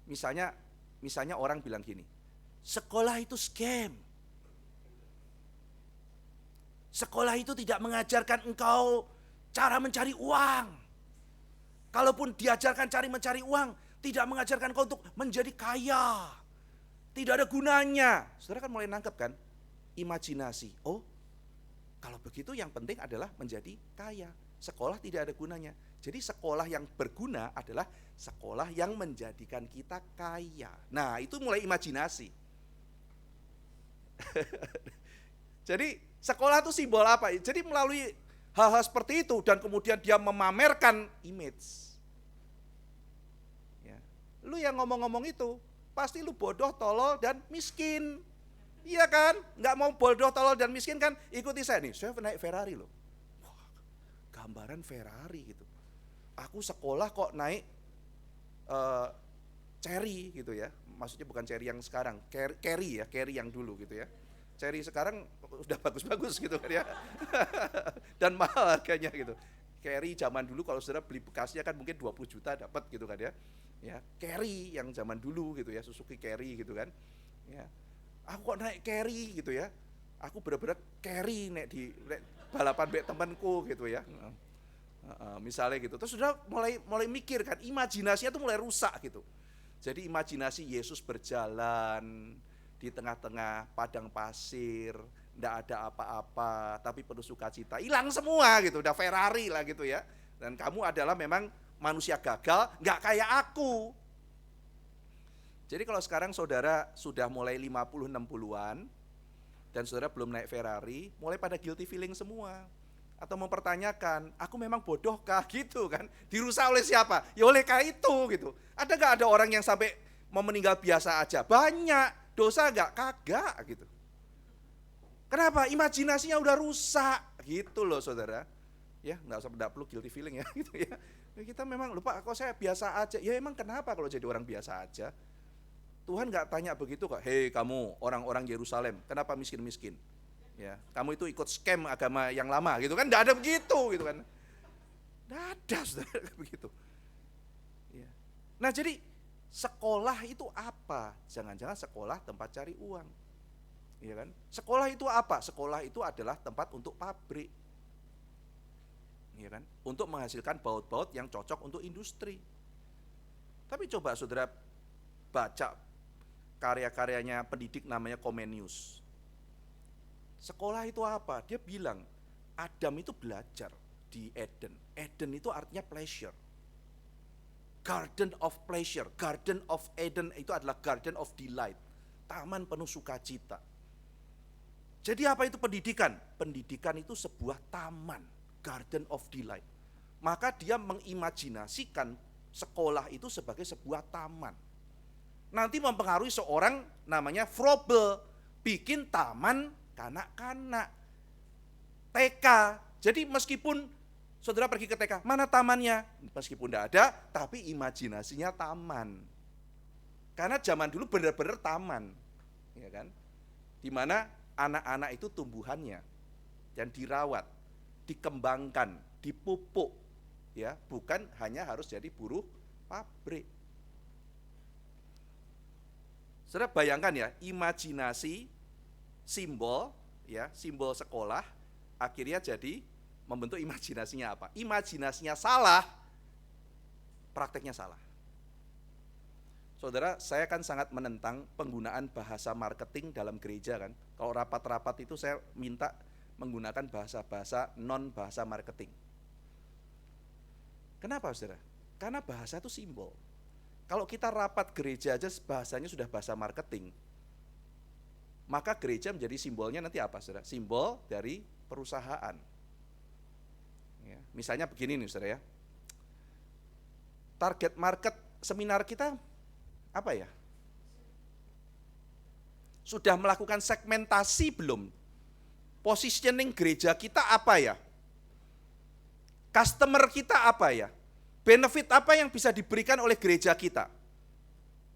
Misalnya orang bilang gini, sekolah itu scam. Sekolah itu tidak mengajarkan engkau cara mencari uang. Kalaupun diajarkan cara mencari uang, tidak mengajarkan engkau untuk menjadi kaya. Tidak ada gunanya. Saudara kan mulai nangkep kan? Imajinasi. Oh, kalau begitu yang penting adalah menjadi kaya. Sekolah tidak ada gunanya. Jadi sekolah yang berguna adalah sekolah yang menjadikan kita kaya. Nah, itu mulai imajinasi. Jadi sekolah itu simbol apa? Jadi melalui hal-hal seperti itu dan kemudian dia memamerkan image. Ya. Lu yang ngomong-ngomong itu pasti lu bodoh, tolol, dan miskin. Iya kan? Nggak mau bodoh, tolol, dan miskin kan? Ikuti saya nih, saya naik Ferrari loh. Wah, gambaran Ferrari gitu. Aku sekolah kok naik Cherry gitu ya. Maksudnya bukan Cherry yang sekarang, Carry yang dulu gitu ya. Cherry sekarang udah bagus-bagus gitu kan ya. Dan mahal harganya gitu. Carry zaman dulu kalau saudara beli bekasnya kan mungkin 20 juta dapat gitu kan ya. Ya, Carry yang zaman dulu gitu ya, Suzuki Carry gitu kan. Ya. Aku kok naik Carry gitu ya. Aku bener-bener carry naik balapan bek temanku gitu ya. Misalnya gitu. Terus sudah mulai mikir kan, imajinasinya tuh mulai rusak gitu. Jadi imajinasi Yesus berjalan di tengah-tengah padang pasir, enggak ada apa-apa, tapi penuh sukacita. Hilang semua gitu, udah Ferrari lah gitu ya. Dan kamu adalah memang manusia gagal, enggak kayak aku. Jadi kalau sekarang saudara sudah mulai 50 60-an dan saudara belum naik Ferrari, mulai pada guilty feeling semua. Atau mempertanyakan, aku memang bodohkah gitu kan? Dirusak oleh siapa? Ya oleh itu gitu. Ada gak ada orang yang sampai mau meninggal biasa aja? Banyak. Dosa gak? Kagak gitu. Kenapa? Imajinasinya udah rusak gitu loh saudara. Ya nggak perlu guilty feeling ya gitu ya. Kita memang lupa kok saya biasa aja. Ya emang kenapa kalau jadi orang biasa aja? Tuhan nggak tanya begitu kok. Hei kamu orang-orang Yerusalem, kenapa miskin-miskin? Ya, kamu itu ikut scam agama yang lama gitu kan? Nggak ada begitu gitu kan? Nggak ada saudara begitu. Ya. Nah jadi sekolah itu apa? Jangan-jangan sekolah tempat cari uang. Ya kan? Sekolah itu apa? Sekolah itu adalah tempat untuk pabrik. Ya kan? Untuk menghasilkan baut-baut yang cocok untuk industri. Tapi coba saudara baca karya-karyanya pendidik namanya Comenius. Sekolah itu apa? Dia bilang Adam itu belajar di Eden. Eden itu artinya pleasure. Garden of pleasure, Garden of Eden itu adalah Garden of delight. Taman penuh sukacita. Jadi apa itu pendidikan? Pendidikan itu sebuah taman, Garden of delight. Maka dia mengimajinasikan sekolah itu sebagai sebuah taman. Nanti mempengaruhi seorang namanya Froebel, bikin taman kanak-kanak, TK. Jadi meskipun saudara pergi ke TK, mana tamannya? Meskipun tidak ada, tapi imajinasinya taman. Karena zaman dulu benar-benar taman, ya kan? Di mana anak-anak itu tumbuhannya dan dirawat, dikembangkan, dipupuk, ya, bukan hanya harus jadi buruh pabrik. Saudara bayangkan ya, imajinasi simbol, ya, simbol sekolah akhirnya jadi membentuk imajinasinya apa? Imajinasinya salah, prakteknya salah. Saudara, saya kan sangat menentang penggunaan bahasa marketing dalam gereja kan. Kalau rapat-rapat itu saya minta menggunakan bahasa-bahasa non bahasa marketing. Kenapa saudara? Karena bahasa itu simbol. Kalau kita rapat gereja aja bahasanya sudah bahasa marketing, maka gereja menjadi simbolnya nanti apa saudara? Simbol dari perusahaan. Ya, misalnya begini nih saudara ya, target market seminar kita apa ya? Sudah melakukan segmentasi belum? Positioning gereja kita apa ya? Customer kita apa ya? Benefit apa yang bisa diberikan oleh gereja kita?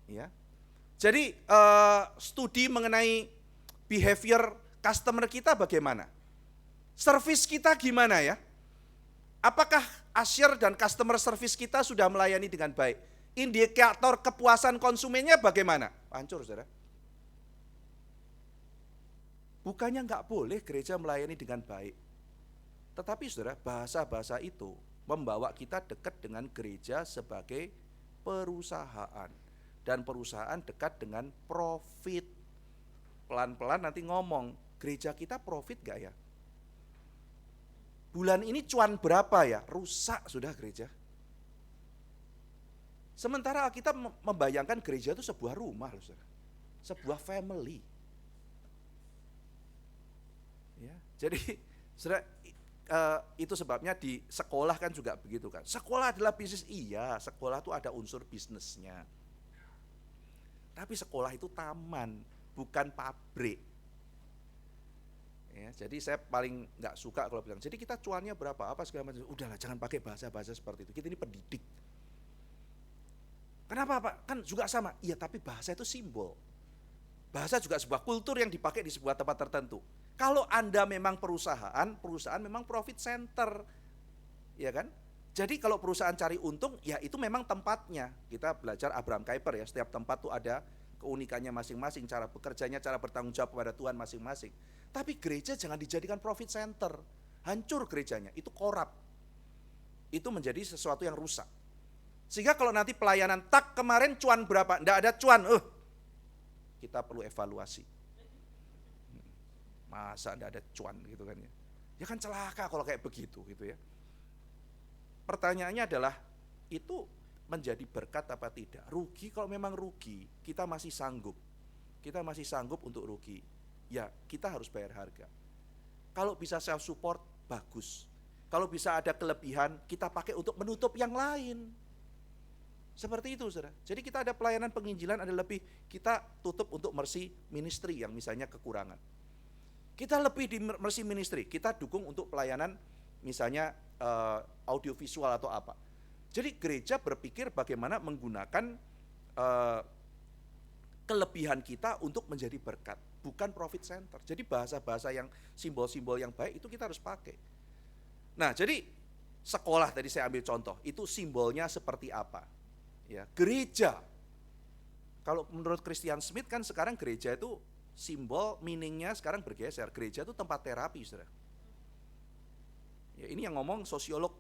Ya. Jadi studi mengenai behavior customer kita bagaimana? Service kita gimana ya? Apakah usher dan customer service kita sudah melayani dengan baik? Indikator kepuasan konsumennya bagaimana? Hancur saudara. Bukannya nggak boleh gereja melayani dengan baik. Tetapi saudara, bahasa-bahasa itu membawa kita dekat dengan gereja sebagai perusahaan. Dan perusahaan dekat dengan profit. Pelan-pelan nanti ngomong, gereja kita profit gak ya? Bulan ini cuan berapa ya? Rusak sudah gereja. Sementara kita membayangkan gereja itu sebuah rumah loh saudara. Sebuah family. Ya, jadi saudara, itu sebabnya di sekolah kan juga begitu kan. Sekolah adalah bisnis, iya, sekolah itu ada unsur bisnisnya. Tapi sekolah itu taman, bukan pabrik. Ya, jadi saya paling nggak suka kalau bilang, jadi kita cuannya berapa, apa segala macam. Udahlah, jangan pakai bahasa-bahasa seperti itu. Kita ini pendidik. Kenapa Pak? Kan juga sama. Iya, tapi bahasa itu simbol. Bahasa juga sebuah kultur yang dipakai di sebuah tempat tertentu. Kalau Anda memang perusahaan memang profit center. Ya kan? Jadi kalau perusahaan cari untung, ya itu memang tempatnya. Kita belajar Abraham Kuyper ya, setiap tempat tuh ada keunikannya masing-masing, cara bekerjanya, cara bertanggung jawab kepada Tuhan masing-masing. Tapi gereja jangan dijadikan profit center. Hancur gerejanya, itu korup. Itu menjadi sesuatu yang rusak. Sehingga kalau nanti pelayanan tak kemarin cuan berapa? Enggak ada cuan. Kita perlu evaluasi. Masa enggak ada cuan gitu kan ya. Ya kan celaka kalau kayak begitu gitu ya. Pertanyaannya adalah itu menjadi berkat apa tidak. Rugi kalau memang rugi, kita masih sanggup. Kita masih sanggup untuk rugi. Ya, kita harus bayar harga. Kalau bisa self support, bagus. Kalau bisa ada kelebihan, kita pakai untuk menutup yang lain. Seperti itu, saudara. Jadi kita ada pelayanan penginjilan, ada lebih, kita tutup untuk mercy ministry yang misalnya kekurangan. Kita lebih di mercy ministry, kita dukung untuk pelayanan misalnya audiovisual atau apa. Jadi gereja berpikir bagaimana menggunakan kelebihan kita untuk menjadi berkat, bukan profit center. Jadi bahasa-bahasa yang simbol-simbol yang baik itu kita harus pakai. Nah, jadi sekolah tadi saya ambil contoh, itu simbolnya seperti apa? Ya, gereja. Kalau menurut Christian Smith kan sekarang gereja itu simbol meaningnya sekarang bergeser. Gereja itu tempat terapi, saudara. Ya, ini yang ngomong sosiolog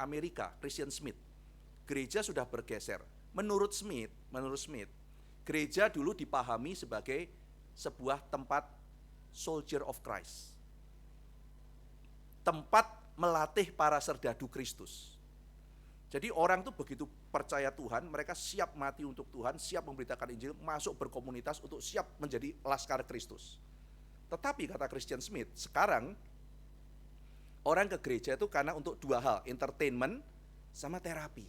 Amerika, Christian Smith. Gereja sudah bergeser. Menurut Smith, gereja dulu dipahami sebagai sebuah tempat soldier of Christ. Tempat melatih para serdadu Kristus. Jadi orang tuh begitu percaya Tuhan, mereka siap mati untuk Tuhan, siap memberitakan Injil, masuk berkomunitas untuk siap menjadi laskar Kristus. Tetapi kata Christian Smith, sekarang orang ke gereja itu karena untuk dua hal, entertainment sama terapi.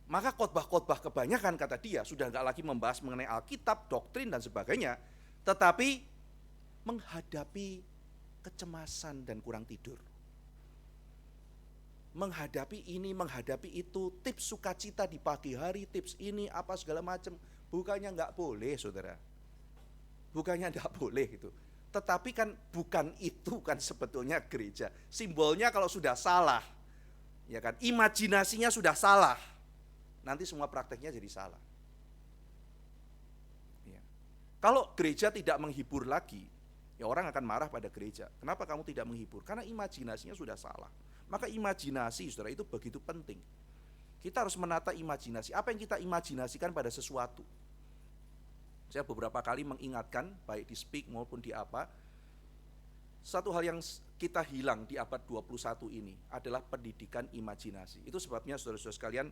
Maka khotbah-khotbah kebanyakan kata dia sudah enggak lagi membahas mengenai Alkitab, doktrin dan sebagainya, tetapi menghadapi kecemasan dan kurang tidur. Menghadapi ini, menghadapi itu, tips sukacita di pagi hari, tips ini, apa segala macam. Bukannya enggak boleh, saudara. Bukannya enggak boleh itu. Tetapi kan bukan itu kan sebetulnya gereja. Simbolnya kalau sudah salah, ya kan, imajinasinya sudah salah, nanti semua prakteknya jadi salah. Ya. Kalau gereja tidak menghibur lagi, ya orang akan marah pada gereja. Kenapa kamu tidak menghibur? Karena imajinasinya sudah salah. Maka imajinasi, saudara, itu begitu penting. Kita harus menata imajinasi. Apa yang kita imajinasikan pada sesuatu. Saya beberapa kali mengingatkan, baik di speak maupun di apa, satu hal yang kita hilang di abad 21 ini adalah pendidikan imajinasi. Itu sebabnya saudara-saudara sekalian,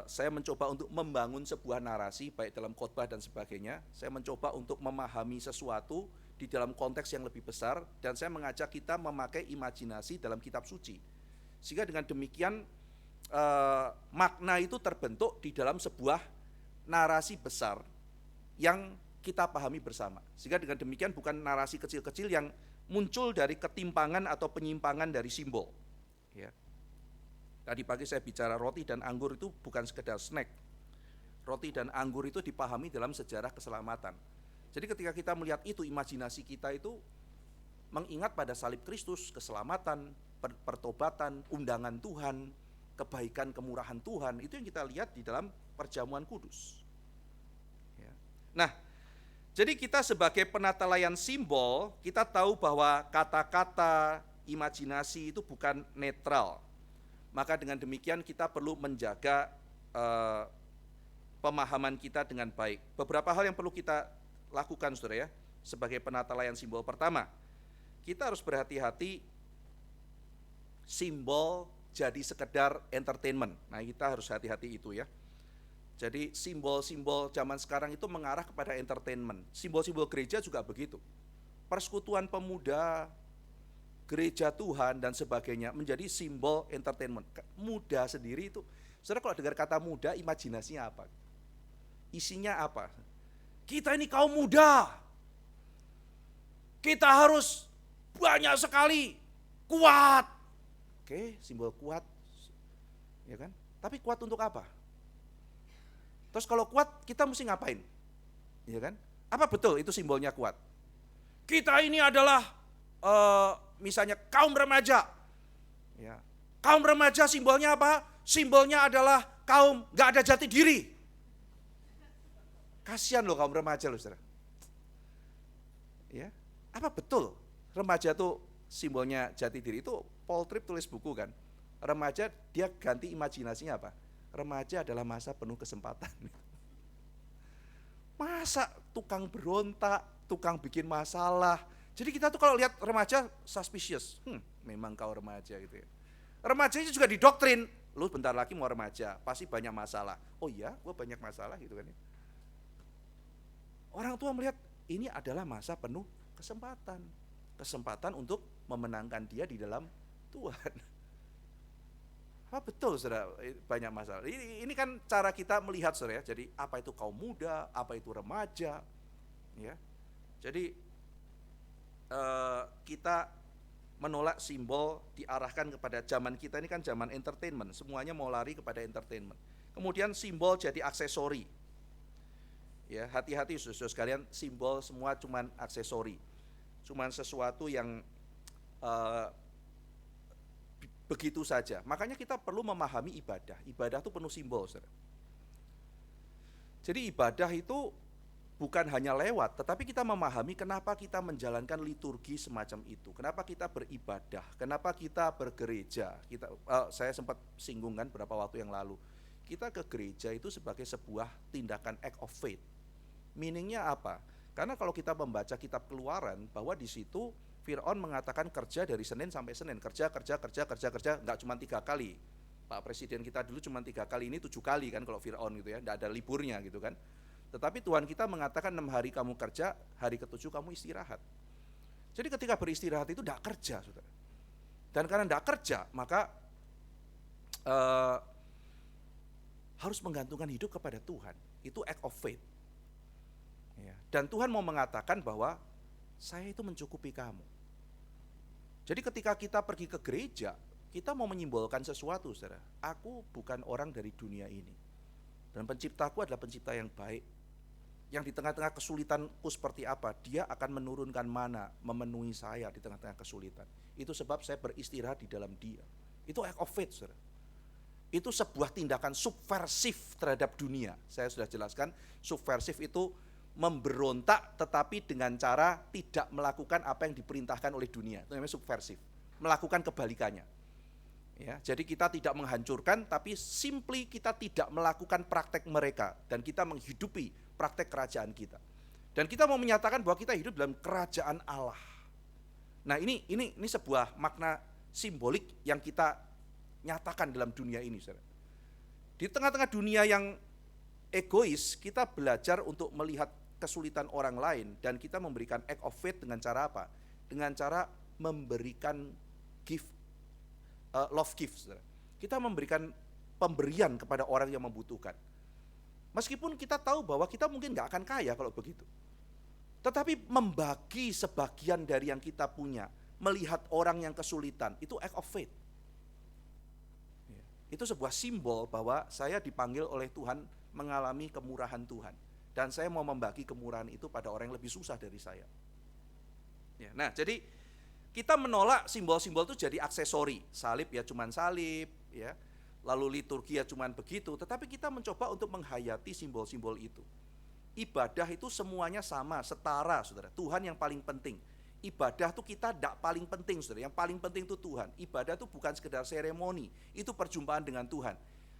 saya mencoba untuk membangun sebuah narasi, baik dalam khotbah dan sebagainya. Saya mencoba untuk memahami sesuatu di dalam konteks yang lebih besar, dan saya mengajak kita memakai imajinasi dalam kitab suci. Sehingga dengan demikian makna itu terbentuk di dalam sebuah narasi besar yang kita pahami bersama. Sehingga dengan demikian bukan narasi kecil-kecil yang muncul dari ketimpangan atau penyimpangan dari simbol. Ya. Tadi pagi saya bicara roti dan anggur itu bukan sekedar snack. Roti dan anggur itu dipahami dalam sejarah keselamatan. Jadi ketika kita melihat itu, imajinasi kita itu mengingat pada salib Kristus, keselamatan, pertobatan, undangan Tuhan, kebaikan, kemurahan Tuhan, itu yang kita lihat di dalam perjamuan kudus. Ya. Nah, jadi kita sebagai penata layan simbol, kita tahu bahwa kata-kata imajinasi itu bukan netral. Maka dengan demikian kita perlu menjaga pemahaman kita dengan baik. Beberapa hal yang perlu kita lakukan, saudara ya, sebagai penata layan simbol. Pertama, kita harus berhati-hati simbol jadi sekedar entertainment. Nah, kita harus hati-hati itu ya. Jadi simbol-simbol zaman sekarang itu mengarah kepada entertainment. Simbol-simbol gereja juga begitu. Persekutuan pemuda, gereja Tuhan dan sebagainya menjadi simbol entertainment. Muda sendiri itu, saudara kalau dengar kata muda, imajinasinya apa? Isinya apa? Kita ini kaum muda. Kita harus banyak sekali, kuat. Oke, simbol kuat, ya kan? Tapi kuat untuk apa? Terus kalau kuat, kita mesti ngapain? Ya kan? Apa betul itu simbolnya kuat? Kita ini adalah misalnya kaum remaja. Ya. Kaum remaja simbolnya apa? Simbolnya adalah kaum gak ada jati diri. Kasihan loh kaum remaja loh, saudara. Ya, apa betul remaja itu simbolnya jati diri? Itu Paul Tripp tulis buku kan. Remaja dia ganti imajinasinya apa? Remaja adalah masa penuh kesempatan. Masa tukang berontak, tukang bikin masalah. Jadi kita tuh kalau lihat remaja suspicious. Memang kau remaja gitu ya. Remaja itu juga didoktrin. Lu bentar lagi mau remaja, pasti banyak masalah. Oh iya, gue banyak masalah gitu kan ya. Orang tua melihat ini adalah masa penuh kesempatan. Kesempatan untuk memenangkan dia di dalam Tuhan. Betul saudara, banyak masalah. Ini kan cara kita melihat saudara ya. Jadi apa itu kaum muda, apa itu remaja, ya. Jadi kita menolak simbol diarahkan kepada zaman kita ini kan zaman entertainment, semuanya mau lari kepada entertainment. Kemudian simbol jadi aksesori. Ya, hati-hati saudara sekalian, simbol semua cuman aksesori. Cuman sesuatu yang begitu saja. Makanya kita perlu memahami ibadah. Ibadah itu penuh simbol, saudara. Jadi ibadah itu bukan hanya lewat, tetapi kita memahami kenapa kita menjalankan liturgi semacam itu, kenapa kita beribadah, kenapa kita bergereja. Saya sempat singgung kan beberapa waktu yang lalu, kita ke gereja itu sebagai sebuah tindakan act of faith. Meaningnya apa? Karena kalau kita membaca kitab Keluaran, bahwa di situ Fir'aun mengatakan kerja dari Senin sampai Senin, kerja, nggak cuma 3 kali. Pak Presiden kita dulu cuma 3 kali, ini 7 kali kan kalau Fir'aun gitu ya, nggak ada liburnya gitu kan. Tetapi Tuhan kita mengatakan 6 hari kamu kerja, hari ke-7 kamu istirahat. Jadi ketika beristirahat itu tidak kerja, saudara. Dan karena tidak kerja, maka harus menggantungkan hidup kepada Tuhan. Itu act of faith. Ya. Dan Tuhan mau mengatakan bahwa saya itu mencukupi kamu. Jadi ketika kita pergi ke gereja, kita mau menyimbolkan sesuatu, saudara. Aku bukan orang dari dunia ini. Dan penciptaku adalah pencipta yang baik. Yang di tengah-tengah kesulitanku seperti apa, dia akan menurunkan mana, memenuhi saya di tengah-tengah kesulitan. Itu sebab saya beristirahat di dalam dia. Itu act of faith, saudara. Itu sebuah tindakan subversif terhadap dunia. Saya sudah jelaskan, subversif itu memberontak tetapi dengan cara tidak melakukan apa yang diperintahkan oleh dunia. Itu namanya subversif. Melakukan kebalikannya. Ya, jadi kita tidak menghancurkan, tapi simply kita tidak melakukan praktek mereka, dan kita menghidupi praktek kerajaan kita. Dan kita mau menyatakan bahwa kita hidup dalam kerajaan Allah. Nah, ini sebuah makna simbolik yang kita nyatakan dalam dunia ini, saudara. Di tengah-tengah dunia yang egois, kita belajar untuk melihat kesulitan orang lain, dan kita memberikan act of faith dengan cara apa? Dengan cara memberikan love gift, saudara. Kita memberikan pemberian kepada orang yang membutuhkan. Meskipun kita tahu bahwa kita mungkin gak akan kaya kalau begitu, tetapi membagi sebagian dari yang kita punya, melihat orang yang kesulitan, itu act of faith. Itu sebuah simbol bahwa saya dipanggil oleh Tuhan mengalami kemurahan Tuhan, dan saya mau membagi kemurahan itu pada orang yang lebih susah dari saya. Nah, jadi kita menolak simbol-simbol itu jadi aksesori. Salib ya cuman salib, ya. Lalu liturgi ya cuman begitu, tetapi kita mencoba untuk menghayati simbol-simbol itu. Ibadah itu semuanya sama, setara, saudara. Tuhan yang paling penting. Ibadah itu kita tidak paling penting, saudara. Yang paling penting itu Tuhan. Ibadah itu bukan sekedar seremoni, itu perjumpaan dengan Tuhan.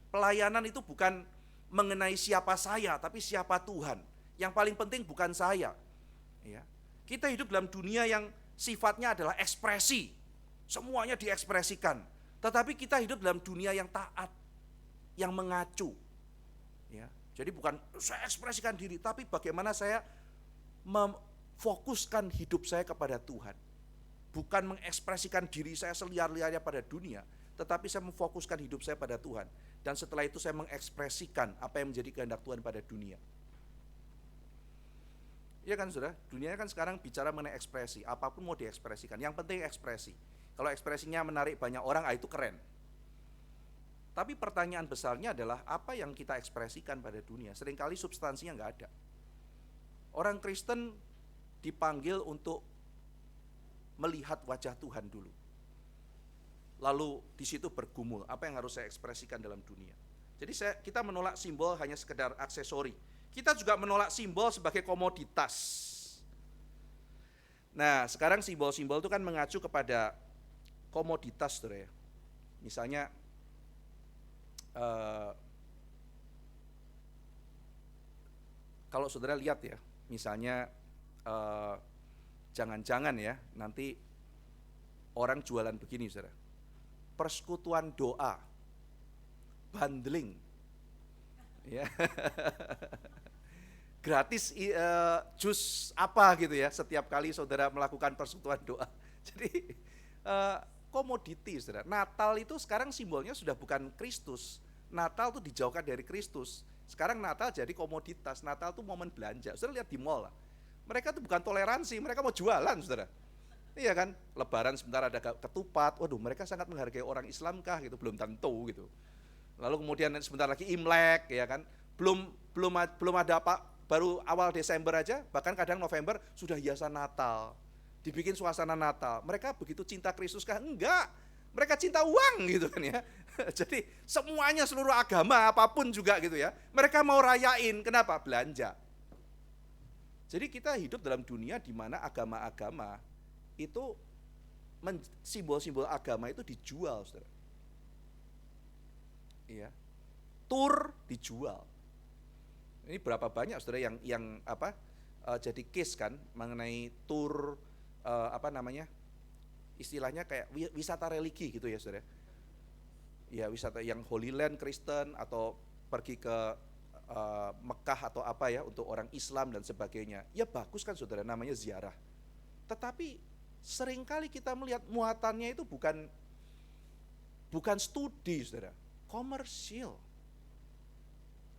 Pelayanan itu bukan mengenai siapa saya, tapi siapa Tuhan. Yang paling penting bukan saya. Ya. Kita hidup dalam dunia yang sifatnya adalah ekspresi, semuanya diekspresikan. Tetapi kita hidup dalam dunia yang taat, yang mengacu. Ya, jadi bukan saya ekspresikan diri, tapi bagaimana saya memfokuskan hidup saya kepada Tuhan. Bukan mengekspresikan diri saya seliar-liarnya pada dunia, tetapi saya memfokuskan hidup saya pada Tuhan. Dan setelah itu saya mengekspresikan apa yang menjadi kehendak Tuhan pada dunia. Iya kan saudara, dunia kan sekarang bicara mengenai ekspresi, apapun mau diekspresikan, yang penting ekspresi. Kalau ekspresinya menarik banyak orang, itu keren. Tapi pertanyaan besarnya adalah apa yang kita ekspresikan pada dunia, seringkali substansinya nggak ada. Orang Kristen dipanggil untuk melihat wajah Tuhan dulu. Lalu di situ bergumul, apa yang harus saya ekspresikan dalam dunia. Jadi kita menolak simbol hanya sekedar aksesori. Kita juga menolak simbol sebagai komoditas. Nah, sekarang simbol-simbol itu kan mengacu kepada komoditas, saudara ya. Misalnya kalau saudara lihat ya, misalnya jangan-jangan ya nanti orang jualan begini, saudara. Persekutuan doa bundling. Ya. Gratis jus apa gitu ya setiap kali saudara melakukan persekutuan doa. Jadi komoditi saudara. Natal itu sekarang simbolnya sudah bukan Kristus. Natal itu dijauhkan dari Kristus. Sekarang Natal jadi komoditas. Natal itu momen belanja. Saudara lihat di mall lah. Mereka itu bukan toleransi, mereka mau jualan saudara. Iya kan, Lebaran sebentar ada ketupat. Waduh, mereka sangat menghargai orang Islam kah gitu, belum tentu gitu. Lalu kemudian sebentar lagi Imlek ya kan. Belum ada apa, baru awal Desember aja, bahkan kadang November sudah hiasan Natal, dibikin suasana Natal. Mereka begitu cinta Kristus kah? Enggak, mereka cinta uang gitu kan ya. Jadi semuanya, seluruh agama apapun juga gitu ya, mereka mau rayain. Kenapa? Belanja. Jadi kita hidup dalam dunia di mana agama-agama itu, simbol-simbol agama itu dijual, saudara. Iya, tur dijual. Ini berapa banyak saudara yang jadi case kan mengenai tur istilahnya kayak wisata religi gitu ya saudara. Ya, wisata yang Holy Land Kristen atau pergi ke Mekah atau apa ya untuk orang Islam dan sebagainya. Ya bagus kan saudara, namanya ziarah. Tetapi seringkali kita melihat muatannya itu bukan studi saudara, komersil.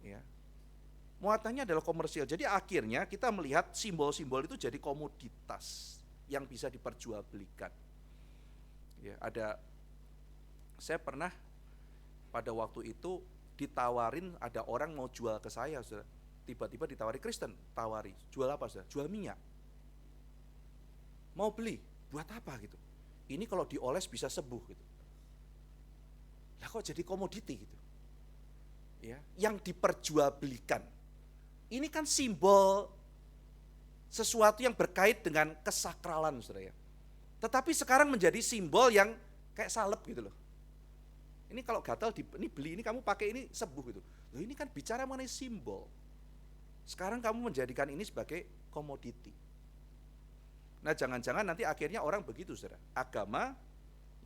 Ya. Muatannya adalah komersil. Jadi akhirnya kita melihat simbol-simbol itu jadi komoditas yang bisa diperjualbelikan. Ya, saya pernah pada waktu itu ditawarin, ada orang mau jual ke saya, saudara. Tiba-tiba ditawari, Kristen, tawari, jual apa saudara? Jual minyak. Mau beli, buat apa gitu? Ini kalau dioles bisa sembuh gitu. Lah kok jadi komoditi gitu? Ya, yang diperjualbelikan. Ini kan simbol sesuatu yang berkait dengan kesakralan, saudara ya. Tetapi sekarang menjadi simbol yang kayak salep gitu loh. Ini kalau gatal, ini beli, ini kamu pakai ini sembuh gitu. Loh ini kan bicara mengenai simbol. Sekarang kamu menjadikan ini sebagai komoditi. Nah jangan-jangan nanti akhirnya orang begitu saudara. Agama,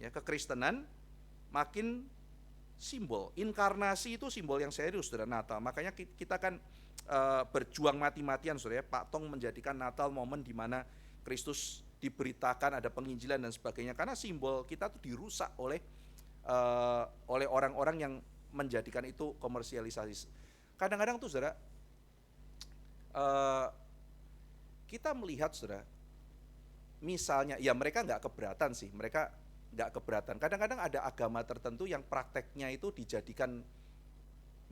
ya kekristenan makin simbol. Inkarnasi itu simbol yang serius saudara, Natal. Makanya kita kan berjuang mati-matian saudara ya. Pak Tong menjadikan Natal momen di mana Kristus diberitakan, ada penginjilan dan sebagainya. Karena simbol kita tuh dirusak oleh orang-orang yang menjadikan itu komersialisasi. Kadang-kadang tuh saudara, kita melihat saudara, misalnya ya mereka nggak keberatan sih, mereka nggak keberatan. Kadang-kadang ada agama tertentu yang prakteknya itu dijadikan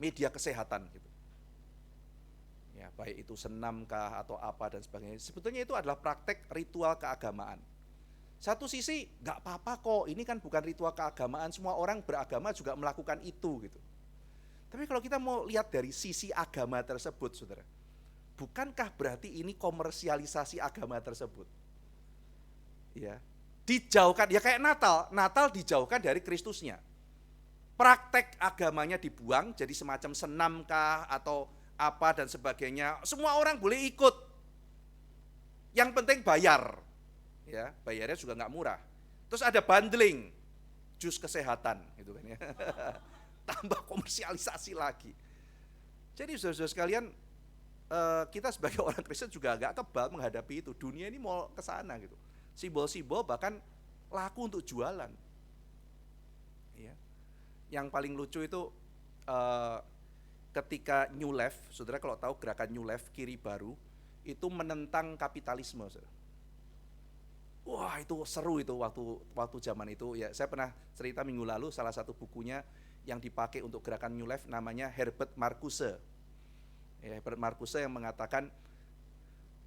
media kesehatan gitu. Ya, baik itu senamkah atau apa dan sebagainya. Sebetulnya itu adalah praktek ritual keagamaan. Satu sisi nggak apa-apa kok, ini kan bukan ritual keagamaan, semua orang beragama juga melakukan itu gitu. Tapi kalau kita mau lihat dari sisi agama tersebut saudara, bukankah berarti ini komersialisasi agama tersebut? Ya, dijauhkan, ya kayak Natal dijauhkan dari Kristusnya. Praktek agamanya dibuang jadi semacam senamkah atau apa dan sebagainya. Semua orang boleh ikut. Yang penting bayar. Ya, bayarnya juga nggak murah. Terus ada bundling, jus kesehatan gitu kan ya. Tambah komersialisasi lagi. Jadi saudara-saudara sekalian, kita sebagai orang Kristen juga agak kebal menghadapi itu. Dunia ini mau ke sana gitu. Simbol-simbol bahkan laku untuk jualan. Ya. Yang paling lucu itu ketika New Left, saudara kalau tahu gerakan New Left, kiri baru, itu menentang kapitalisme, saudara. Wah itu seru itu waktu zaman itu ya. Saya pernah cerita minggu lalu salah satu bukunya yang dipakai untuk gerakan New Left namanya Herbert Marcuse. Ya, Herbert Marcuse yang mengatakan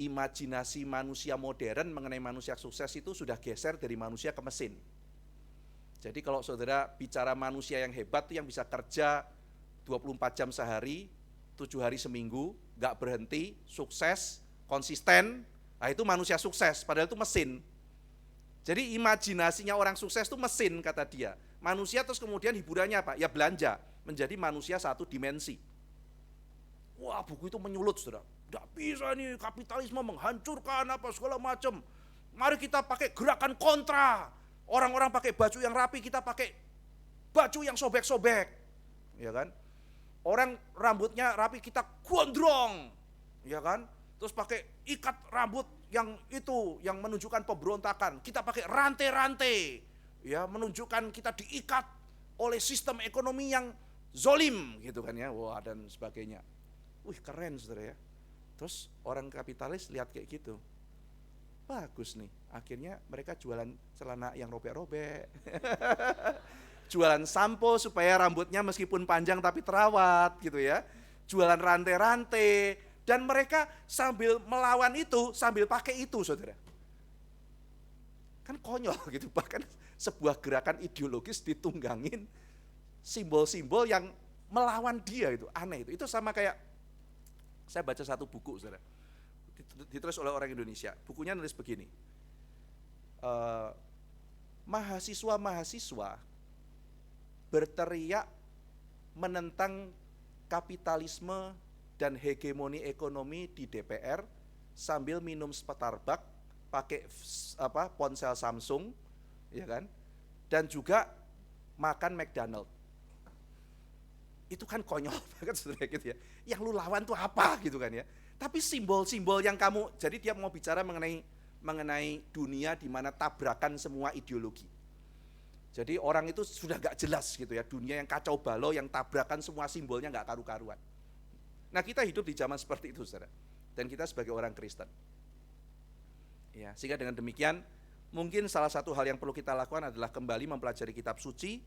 imajinasi manusia modern mengenai manusia sukses itu sudah geser dari manusia ke mesin. Jadi kalau saudara bicara manusia yang hebat itu yang bisa kerja 24 jam sehari, 7 hari seminggu, gak berhenti, sukses, konsisten, nah itu manusia sukses, padahal itu mesin. Jadi imajinasinya orang sukses itu mesin kata dia. Manusia terus kemudian hiburannya apa? Ya belanja, menjadi manusia satu dimensi. Wah buku itu menyulut saudara. Tidak bisa nih kapitalisme menghancurkan apa segala macam. Mari kita pakai gerakan kontra. Orang-orang pakai baju yang rapi, kita pakai baju yang sobek-sobek. ya kan? Orang rambutnya rapi, kita gondrong, ya kan? Terus pakai ikat rambut yang itu, yang menunjukkan pemberontakan. Kita pakai rantai-rantai, ya, menunjukkan kita diikat oleh sistem ekonomi yang zolim, gitu kan ya. Wah, dan sebagainya. Wih, keren saudara ya. Terus orang kapitalis lihat kayak gitu, bagus nih. Akhirnya mereka jualan celana yang robek-robek. Jualan sampo supaya rambutnya meskipun panjang tapi terawat gitu ya. Jualan rantai-rantai, dan mereka sambil melawan itu, sambil pakai itu saudara. Kan konyol gitu, bahkan sebuah gerakan ideologis ditunggangin simbol-simbol yang melawan dia, itu aneh itu. Itu sama kayak saya baca satu buku saudara, ditulis oleh orang Indonesia. Bukunya nulis begini, mahasiswa-mahasiswa berteriak menentang kapitalisme dan hegemoni ekonomi di DPR sambil minum Starbucks, pakai ponsel Samsung, ya kan? Dan juga makan McDonald. Itu kan konyol banget saudara gitu ya. Yang lu lawan tuh apa gitu kan ya. Tapi simbol-simbol yang kamu, jadi dia mau bicara mengenai dunia di mana tabrakan semua ideologi. Jadi orang itu sudah gak jelas gitu ya, dunia yang kacau balau, yang tabrakan semua simbolnya gak karu-karuan. Nah, kita hidup di zaman seperti itu saudara, dan kita sebagai orang Kristen ya, sehingga dengan demikian mungkin salah satu hal yang perlu kita lakukan adalah kembali mempelajari kitab suci,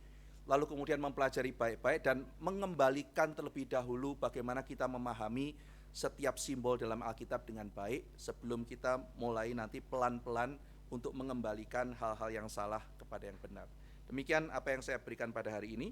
lalu kemudian mempelajari baik-baik dan mengembalikan terlebih dahulu bagaimana kita memahami setiap simbol dalam Alkitab dengan baik sebelum kita mulai nanti pelan-pelan untuk mengembalikan hal-hal yang salah kepada yang benar. Demikian apa yang saya berikan pada hari ini.